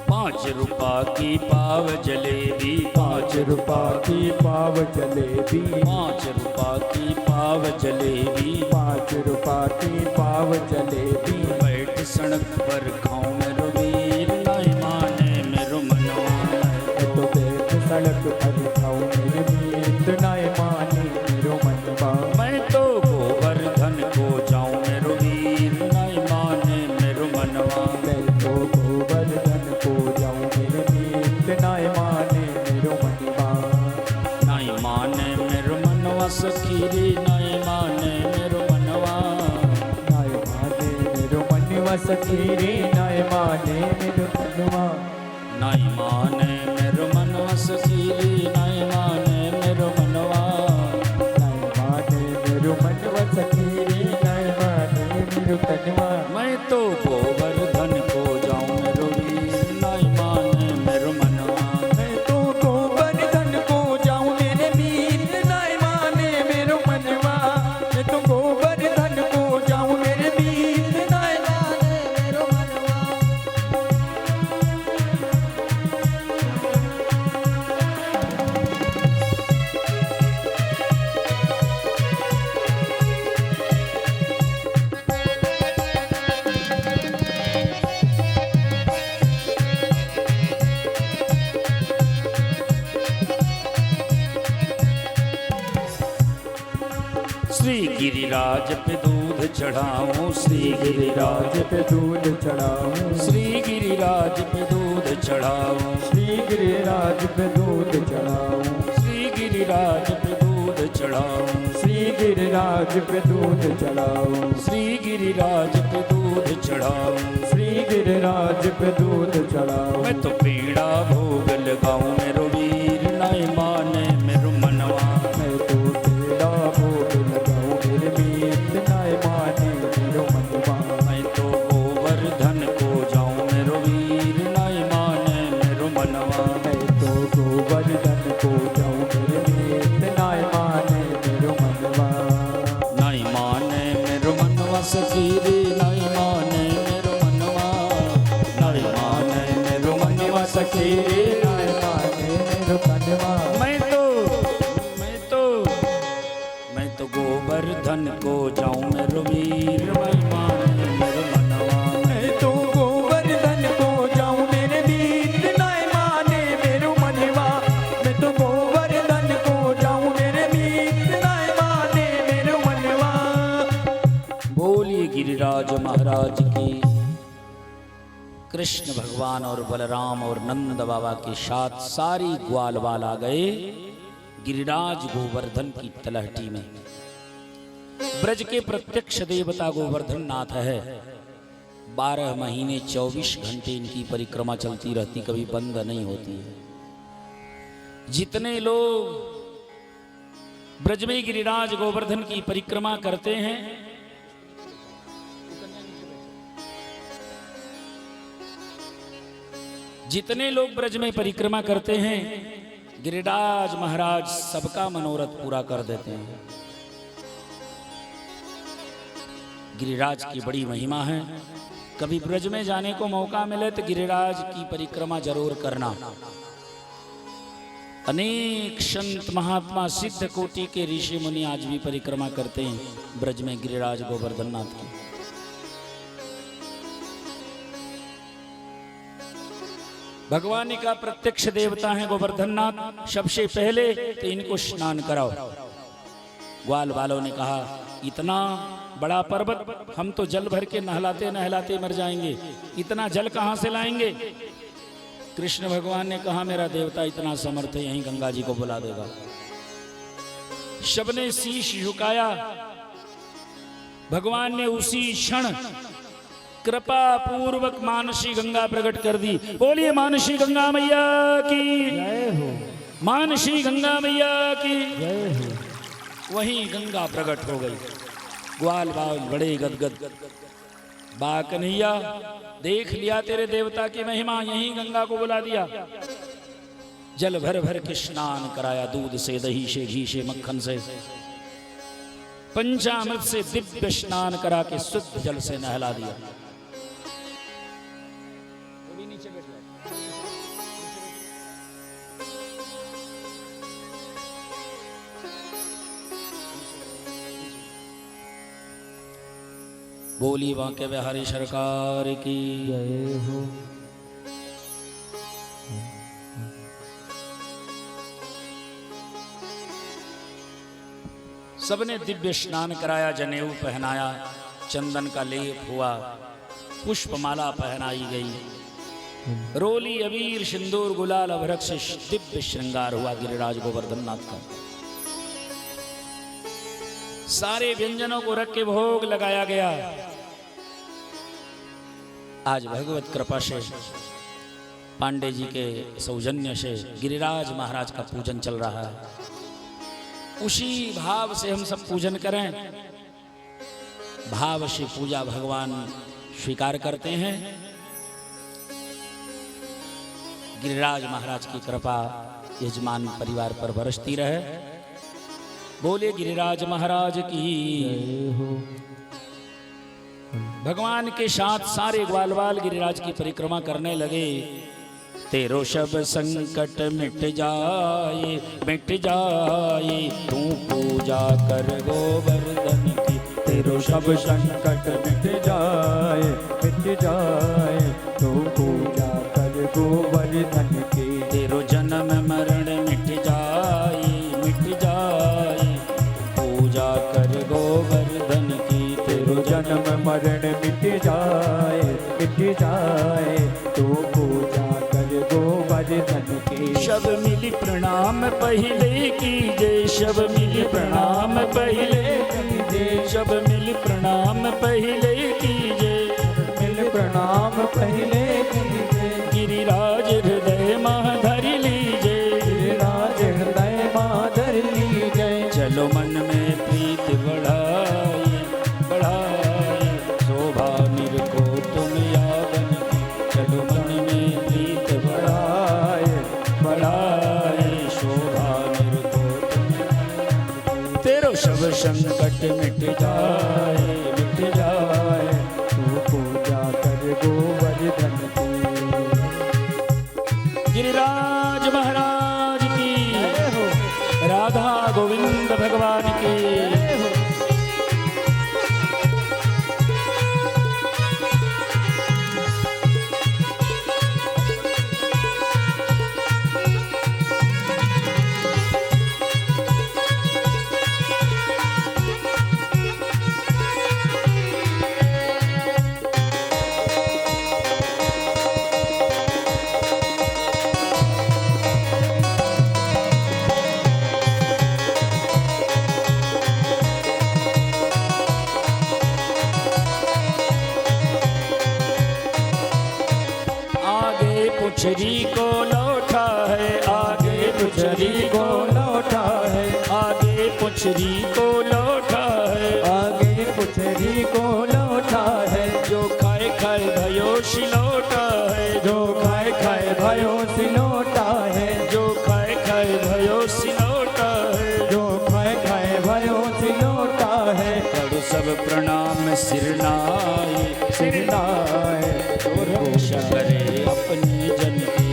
₹5 की पाव जलेबी, ₹5 की पाव जलेबी, ₹5 की पाव जलेबी। ₹5 की पाव जलेबी। बैठ सड़क पर खाऊं मेरो वीर, नाई माने मेरो मनवा। मैं तो बैठ सड़क पर खाऊं मेरे वीर, नाई माने मेरो मनवा। मैं तो गोवर्धन को जाऊं मेरो वीर, नाई माने मेरो मनवा। मैं तो गोवर्धन को जाऊं मेरे वीर, नाई माने मेरो मनवा। नाई माने मेरो मनवा सखीरी, नाई माने मेरो मनवा। नाई माने मेरो मनवा सखीरे, नाई माने मेरो मनवा। नाई माने मेरो मनवा सखीरी, नाई मैं तो गोवर्धन को जाऊं मेरो वीर नहीं माने मेरो मनवा। मैं तो गोवर्धन को जाऊं मेरे वीर नहीं माने मेरो मनवा। मैं तो गोवर्धन को जाऊं मेरे वीर नहीं माने मेरो मनवा। श्री गिरिराज पे दूध चढ़ाऊं श्री गिरिराज गिरिराज पे दूध चढ़ाऊं श्री गिरिराज पे दूध चढ़ाऊं श्री गिरिराज पे दूध चढ़ाऊं श्री गिरिराज पे दूध चढ़ाऊं श्री गिरिराज पे दूध चढ़ाऊं श्री गिरिराज पे दूध चढ़ाऊं। श्री गिरिराज पे दूध चढ़ाऊं। मैं तो पीड़ा भोग लगाऊं मेरो वीर नहीं माने मेरो मनवा। मैं तो तेरा भोग लगाऊं मेरे वीर नहीं माने मेरो मनवा। मैं तो गोवर्धन को जाऊं मेरो वीर नहीं माने मेरो मनवा। मैं तो गोवर्धन को जाऊं मेरे वीर नहीं माने मेरो मनवा। नहीं माने मेरो मनवा सखी रे नहीं माने मेरो मनवा। नहीं माने मेरो मनवा सखी रे नहीं माने मेरो मनवा। मैं तो गोवर्धन को जाऊं मेरो वीर नहीं माने मेरो मनवा। मैं तो गोवर्धन को जाऊं मेरे वीर नहीं माने मेरो मनवा। मैं तो गोवर्धन को जाऊं मेरे वीर नहीं माने मेरो मनवा। बोलिए गिरिराज महाराज की। कृष्ण भगवान और बलराम और नंद बाबा के साथ सारी ग्वाल वाल आ गए गिरिराज गोवर्धन की तलहटी में। ब्रज के प्रत्यक्ष देवता गोवर्धन नाथ है। 12 महीने 24 घंटे इनकी परिक्रमा चलती रहती, कभी बंद नहीं होती है। जितने लोग ब्रज में गिरिराज गोवर्धन की परिक्रमा करते हैं, जितने लोग ब्रज में परिक्रमा करते हैं, गिरिराज महाराज सबका मनोरथ पूरा कर देते हैं। गिरिराज की बड़ी महिमा है। कभी ब्रज में जाने को मौका मिले तो गिरिराज की परिक्रमा जरूर करना। अनेक संत महात्मा सिद्ध कोटि के ऋषि मुनि आज भी परिक्रमा करते हैं ब्रज में गिरिराज गोवर्धन नाथ की। भगवान का प्रत्यक्ष देवता है गोवर्धन नाथ। सबसे पहले तो इनको स्नान कराओ। ग्वाल वालों ने कहा, इतना बड़ा पर्वत हम तो जल भर के नहलाते नहलाते मर जाएंगे, इतना जल कहां से लाएंगे। कृष्ण भगवान ने कहा, मेरा देवता इतना समर्थ है, यहीं गंगा जी को बुला देगा। सबने शीश झुकाया। भगवान ने उसी क्षण कृपा पूर्वक मानसी गंगा प्रकट कर दी। बोलिए मानसी गंगा मैया की जय हो। मानसी गंगा मैया की जय हो। वहीं गंगा प्रकट हो गई। ग्वाल बाल बड़े गदगद। बा कन्हैया, देख लिया तेरे देवता की महिमा, यहीं गंगा को बुला दिया। जल भर भर के स्नान कराया, दूध से, दही से, घी से, मक्खन से, पंचामृत से दिव्य स्नान करा के शुद्ध जल से नहला दिया। बोली बांके बिहारी सरकार की जय हो। सबने दिव्य स्नान कराया, जनेऊ पहनाया, चंदन का लेप हुआ, पुष्पमाला पहनाई गई, रोली अबीर सिंदूर गुलाल अभरक से दिव्य श्रृंगार हुआ गिरिराज गोवर्धन नाथ का। सारे व्यंजनों को रख के भोग लगाया गया। आज भगवत कृपा से पांडे जी के सौजन्य से गिरिराज महाराज का पूजन चल रहा है। उसी भाव से हम सब पूजन करें। भाव से पूजा भगवान स्वीकार करते हैं। गिरिराज महाराज की कृपा यजमान परिवार पर बरसती रहे। बोले गिरिराज महाराज की। भगवान के साथ सारे ग्वालवाल गिरिराज की परिक्रमा करने लगे। तेरो सब संकट मिट जाए तू पूजा कर गोवर्धन की। तेरो सब संकट मिट जाए तू पूजा कर गोवर्धन की। तेरो जन्म मरण मिट जाए पूजा कर गोवर्धन की। तेरो जन्म मरण मिट जाए तू पूजा कर गोवर्धन की। शब मिली प्रणाम पहले कीजे, शब मिली प्रणाम पहले कीजे, शब मिली प्रणाम पहले कीजे, मिल प्रणाम पहले कीजे। गिरिराज हृदय माँ धर लीजे, गिरिराज हृदय माँ धर लीजे। चलो मन में प्रीत बढ़ाए शोभा मेरे को तुम यादन की। चलो मन में प्रीत बढ़ाए शोभा मेरे को तुम। तेरो सब संकट मिट जाए तू पूजा कर गोवर्धन की। गिरिराज महाराज की, राधा गोविंद भगवान की। पुछरी को लौटा है, आगे पुछरी को लौटा है, आगे पुछरी को लौटा है, आगे पुछरी को लौटा है। जो खाए खाए भयो सिलौटा है, जो खाए खाए भयो सिलौटा है, जो खाए खाए भयो सिलौटा है, जो खाए खाए भयो सिलौटा है। करो सब प्रणाम सिरनाए रक्षा करे अपने जन की।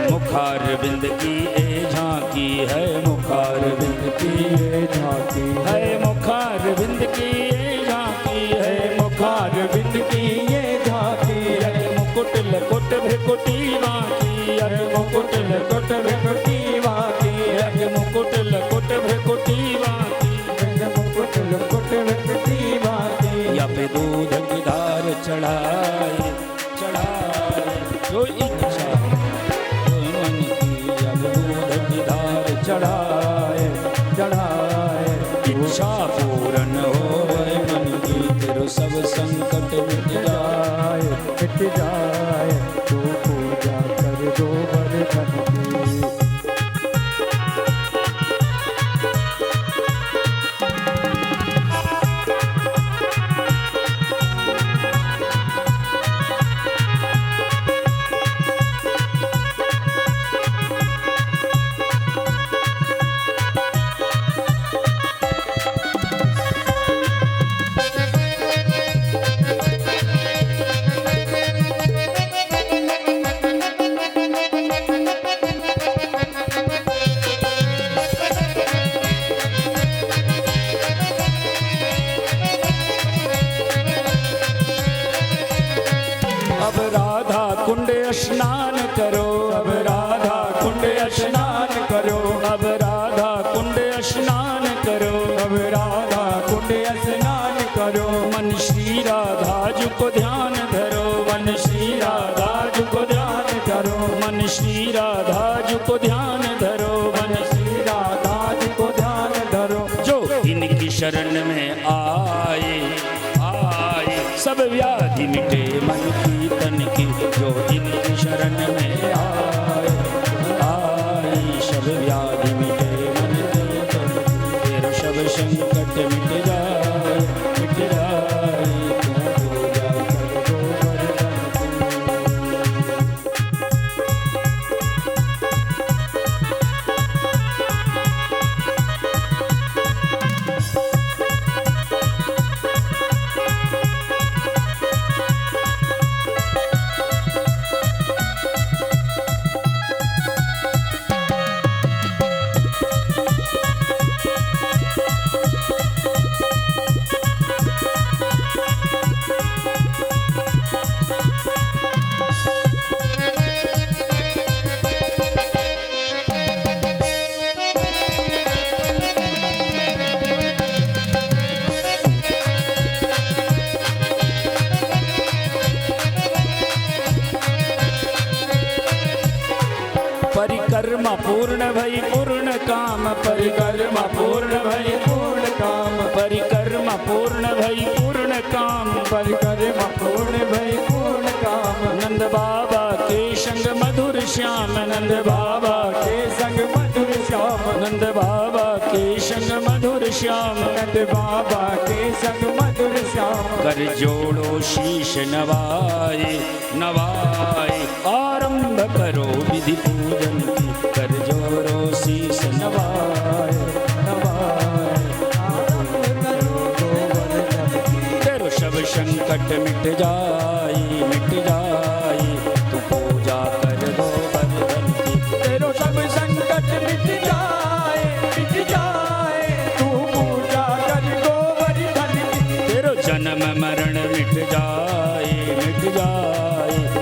मुखारविंद की ए झांकी है, मुखारविंद की ये झांकी है, मुखारविंद की ए झांकी है, मुखारविंद की ये झांकी है। मुकुट लकुट भ्रिकुटी बाकी, मुकुट लकुट भ्रिकुटी बाकी, मुकुट लकुट भ्रिकुटी बाकी, मुकुट लकुट भ्रिकुटी बाकी। या पे दूध की धार चढ़ाए जो इच्छा चढ़ाए इच्छा पूर्ण हो मन की। तेरो सब संकट मिट जाए तू पूजा कर गोवर्धन की। कुंड स्नान करो, अब राधा कुंड स्नान करो, अब राधा कुंड राधा जी को ध्यान धरो, मन श्री राधा जी को ध्यान धरो। जो इनकी शरण में आए आए सब व्याधि मिटे मन की तन की, जो इनकी शरण में आए आए सब व्याधि मिटे मन की तन की, तेरा सब संकट मिट जाए मिट जाए। पूजा कर गोवर्धन परिक्रमा पूर्ण भई पूर्ण काम, परिक्रमा पूर्ण भई पूर्ण काम, परिक्रमा पूर्ण भई पूर्ण काम, परिक्रमा पूर्ण भई पूर्ण काम। नंद बाबा के संग मधुर श्याम, नंद बाबा के संग मधुर श्याम, नंद बाबा के संग मधुर श्याम, नंद बाबा के संग मधुर श्याम। कर जोड़ो शीश नवाए नवाए, आरंभ करो विधि पूजन की, कर जोड़ो शीश नवाए नवाए आरंभ करो गोवर्धन की। तेरो सब संकट मिट जाए मिट जाए, तू पूजा कर गोवर्धन की। तेरो सब संकट मिट जाए तू पूजा कर गोवर्धन की। तेरो जन्म मरण मिट जाए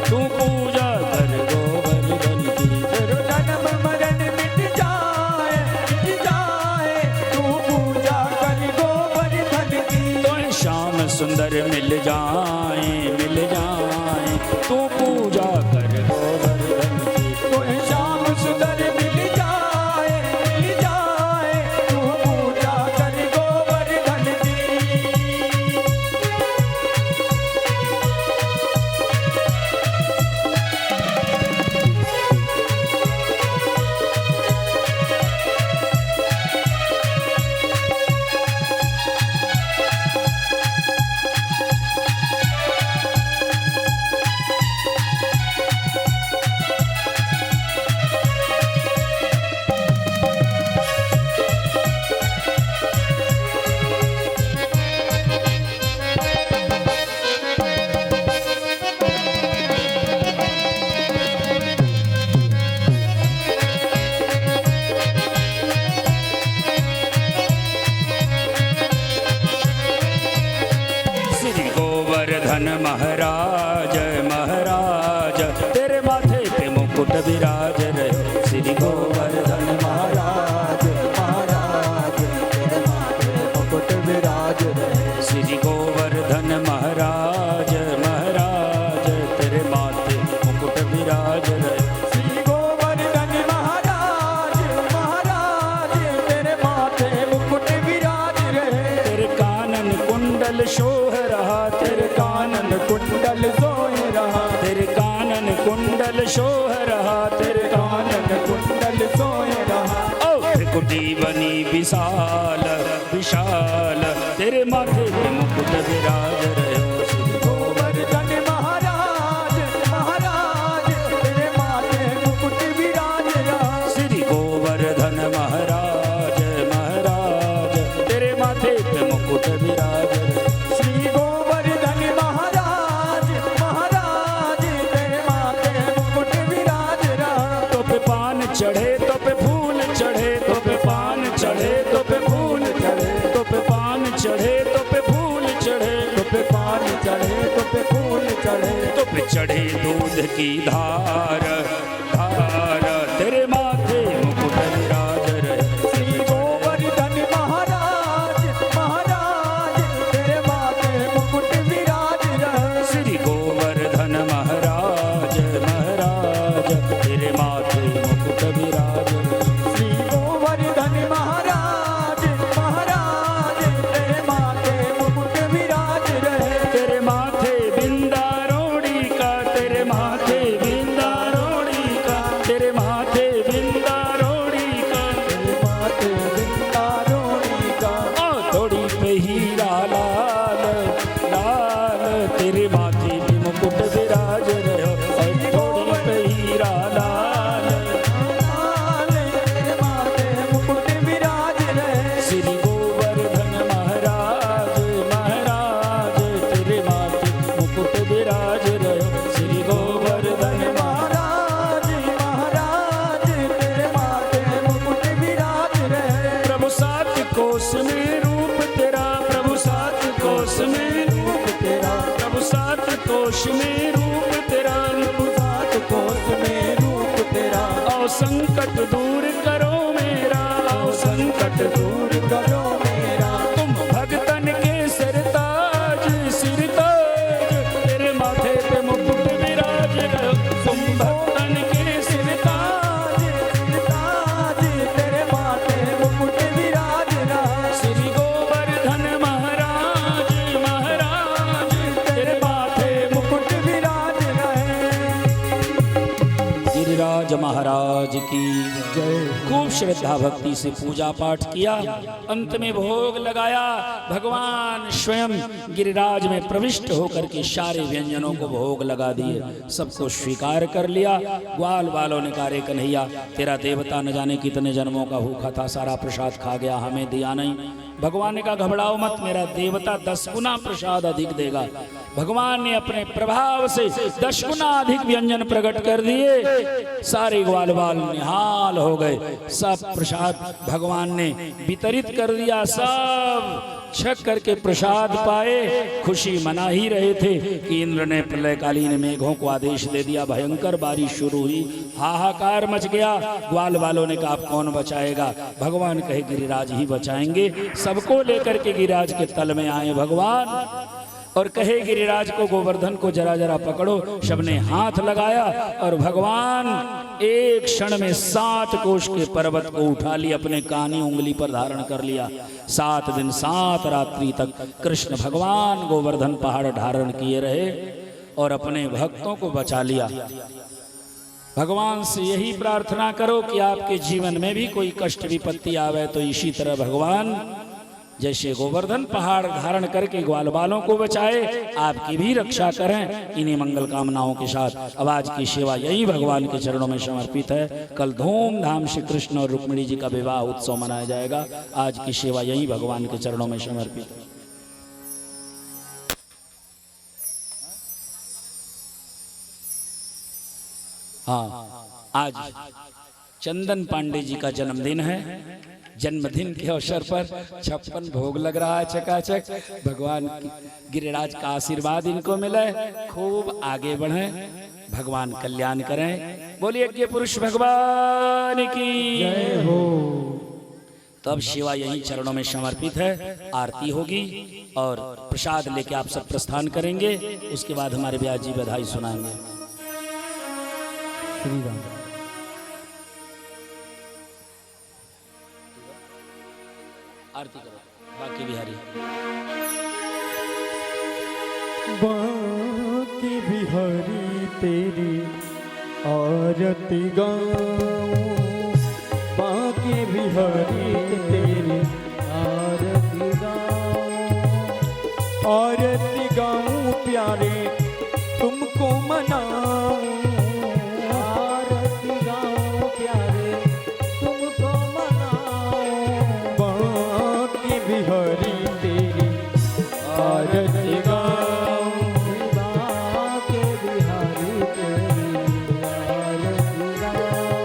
तू पूजा कर गोवर्धन की। तेरो जन्म मरण मिट जाए तू पूजा कर गोवर्धन की। तो श्याम सुंदर मिल जाए तू पूजा कर गोवर्धन की। तो श्याम सुंदर मिल जाए तू पूजा कर गोवर्धन की। श्री गोवर्धन महाराज महाराज, तेरे माथे पे मुकुट विराज रहे। श्री गोवर्धन महाराज महाराज तेरे माथे मुकुट विराज रहे। श्री गोवर्धन महाराज महाराज, तेरे माथे मुकुट विराज रहे। श्री गोवर्धन महाराज महाराज तेरे माथे मुकुट विराज रहे। तेरे कानन कुंडल शोह रहा, तेरे कानन कुंडल सोए रहा, तेरे कानन कुंडल शोह रहा, तेरे कानन कुंडल सोए रहा। ओ त्रिकुटी बनी विशाल विशाल, तेरे माथे पे मुकुट विराज रहे। श्री गोवर्धन महाराज महाराज तेरे माथे मुकुट विराज रहा। श्री गोवर्धन महाराज महाराज, तेरे माथे पे मुकुट विराज रहे। श्री गोवर्धन महाराज महाराज तेरे माथे मुकुट विराज रहा। तो पे पान चढ़े तो पे फूल चढ़े, तो पे पान चढ़े तो पे फूल चढ़े, तो पे पान चढ़े तो पे फूल चढ़े, तो पे पान चढ़े तो पे फूल चढ़े। तो पे चढ़े दूध की धार धार, तेरे माथे मुकुट विराज रहे। श्री गोवर्धन महाराज महाराज तेरे माथे मुकुट विराज रहा। श्री गोवर्धन महाराज महाराज, तेरे माथे आओ संकट दूर करो मेरा, आओ संकट दूर करो मेरा, तुम भगतन के सिरताज, सिरताज तेरे माथे पे मुकुट विराज रहो, तुम भगतन के सिरताज, सिरताज तेरे माथे मुकुट विराज रहा, श्री गोवर्धन महाराज, महाराज तेरे माथे मुकुट विराज रहे। गिरिराज महाराज की जय। खूब श्रद्धा भक्ति से पूजा पाठ किया, अंत में भोग लगाया। भगवान स्वयं गिरिराज में प्रविष्ट होकर के सारे व्यंजनों को भोग लगा दिए, सबको स्वीकार कर लिया। ग्वाल वालों ने कहा, रे कन्हैया तेरा देवता न जाने कितने जन्मों का भूखा था, सारा प्रसाद खा गया, हमें दिया नहीं। भगवान ने कहा, घबराओ मत, मेरा देवता 10 गुना प्रसाद अधिक देगा। भगवान ने अपने प्रभाव से 10 गुना अधिक व्यंजन प्रकट कर दिए। सारे ग्वाल बाल निहाल हो गए, सब प्रसाद भगवान ने वितरित कर दिया। सब छक करके प्रसाद पाए, खुशी मना ही रहे थे कि इंद्र ने प्रलयकालीन मेघों को आदेश दे दिया, भयंकर बारिश शुरू हुई, हाहाकार मच गया। ग्वाल वालों ने कहा, अब कौन बचाएगा? भगवान कहे, गिरिराज ही बचाएंगे। सबको लेकर के गिरिराज के तल में आए भगवान और कहे, गिरिराज को, गोवर्धन को जरा जरा पकड़ो। सबने हाथ लगाया और भगवान एक क्षण में 7 कोष के पर्वत को उठा लिया, अपने कानी उंगली पर धारण कर लिया। 7 दिन 7 रात्रि तक कृष्ण भगवान गोवर्धन पहाड़ धारण किए रहे और अपने भक्तों को बचा लिया। भगवान से यही प्रार्थना करो कि आपके जीवन में भी कोई कष्ट विपत्ति आवे तो इसी तरह भगवान जैसे गोवर्धन पहाड़ धारण करके ग्वाल बालों को बचाए, आपकी भी रक्षा करें। इन्हीं मंगल कामनाओं के साथ अब आज की सेवा यही भगवान के चरणों में समर्पित है। कल धूमधाम से कृष्ण और रुक्मिणी जी का विवाह उत्सव मनाया जाएगा। आज की सेवा यही भगवान के चरणों में समर्पित है। हाँ, आज चंदन पांडे जी का जन्मदिन है। जन्मदिन के अवसर पर 56 भोग लग रहा है चकाचक। भगवान गिरिराज का आशीर्वाद इनको मिले, खूब आगे बढ़े, भगवान कल्याण करें। बोलिए यज्ञ पुरुष भगवान की जय हो। तो अब सेवा यही चरणों में समर्पित है। आरती होगी और प्रसाद लेके आप सब प्रस्थान करेंगे। उसके बाद हमारे ब्यास जी बधाई सुनाएंगे। श्री राम। आरती करो, बाकी बिहारी। बाकी बिहारी तेरी आरती गाऊं, बाकी बिहारी तेरी आरती गाऊं, आरती गाऊं प्यारे तुमको मनाऊं, आरती गाऊं प्यारे तुमको मनाऊं, बाकी बिहारी तेरी आरती गाऊं, बाकी बिहारी तेरी आरती गाऊं।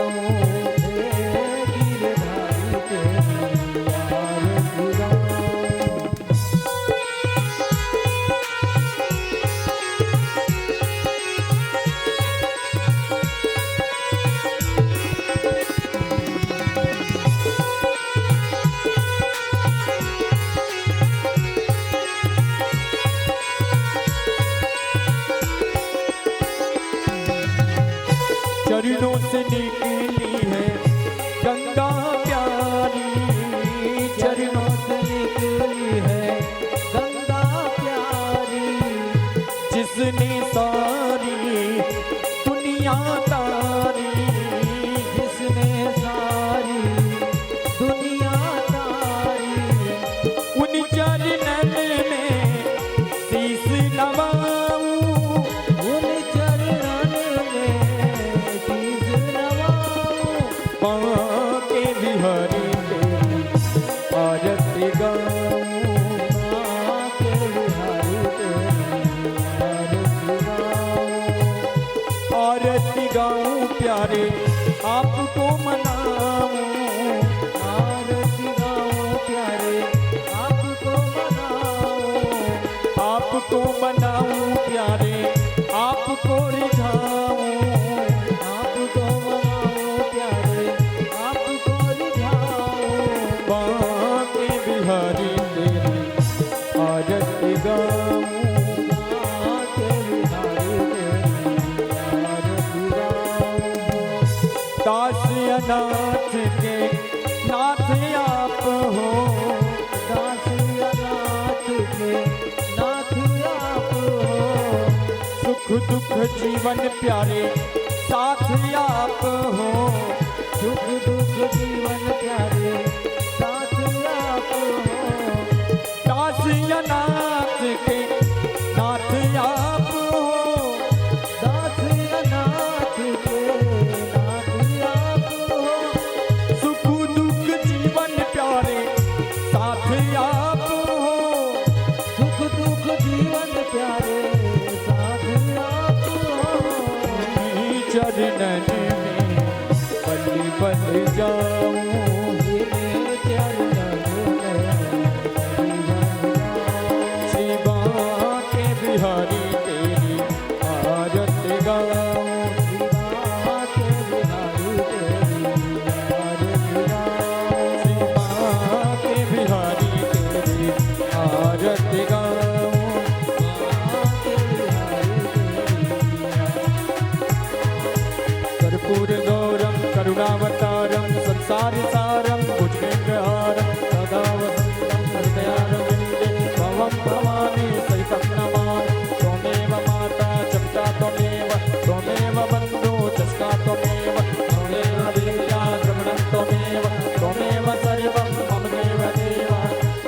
गाऊं हे गिरधारी तेरी आरती गाऊं। चरणों से निकली है गंगा प्यारी, चरणों से निकली है गंगा प्यारी, जिसने सारी दुनिया तारी, जिसने सारी दुनिया तारी, उन चरणन में शीस नवाऊं, उन चरणन में शीस नवाऊं, बांके बिहारी तेरी आरती गाऊं, बांके बिहारी तेरी आरती गाऊं, आरती गाऊं प्यारे आपको मनाऊं, आरती गाऊं प्यारे आपको मनाऊं, आपको मनाऊं प्यारे आपको रिझाऊं, आपको मनाऊं प्यारे आपको रिझाऊं, बांके बिहारी तेरी आरती गाऊं, बांके बिहारी तेरी आरती गाऊं। दास अनाथ के नाथ आप हो, दास अनाथ के नाथ आप हो, सुख दुख जीवन प्यारे साथ आप हो, सुख दुख जीवन प्यारे साथ आप हो, दास अनाथ के नाथ आप हो, दास अनाथ के नाथ आप हो, सुख दुख जीवन प्यारे साथ आप हो, सुख दुख जीवन प्यारे साथ आप हो, चरणन में बलि बल जाऊं, तेरे चरणन में बलि बल जाऊं, श्री बांके बिहारी तेरी आरती गाऊं, श्री बांके बिहारी तेरी आरती गाऊं, श्री बांके बिहारी तेरी आरती गाऊं, बांके बिहारी तेरी। कर्पूर गौरम करुणावतारम संसार सारम भुजगेन्द्रहारम सदा वसंतम हृदयारविंदे भवं भवानी सहितं नमामि। त्वमेव माता च त्वमेव, त्वमेव बन्धु च त्वमेव, त्वमेव विद्या द्रविणं त्वमेव, त्वमेव सर्वं मम देव देव।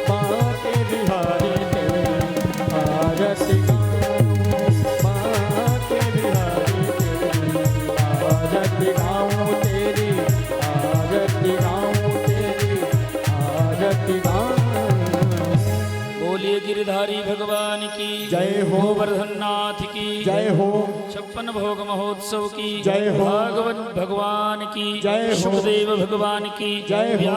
बांके बिहारी तेरी आरती गाऊं, बांके बिहारी तेरी आरती गाऊं, तेरी आरती गाऊं, तेरी आरती गाऊं। बोलिए गिरधारी भगवान की जय हो। गोवर्धननाथ की जय हो, 56 भोग महोत्सव की जय हो। भागवत भगवान की जय हो। सुखदेव भगवान की जय हो।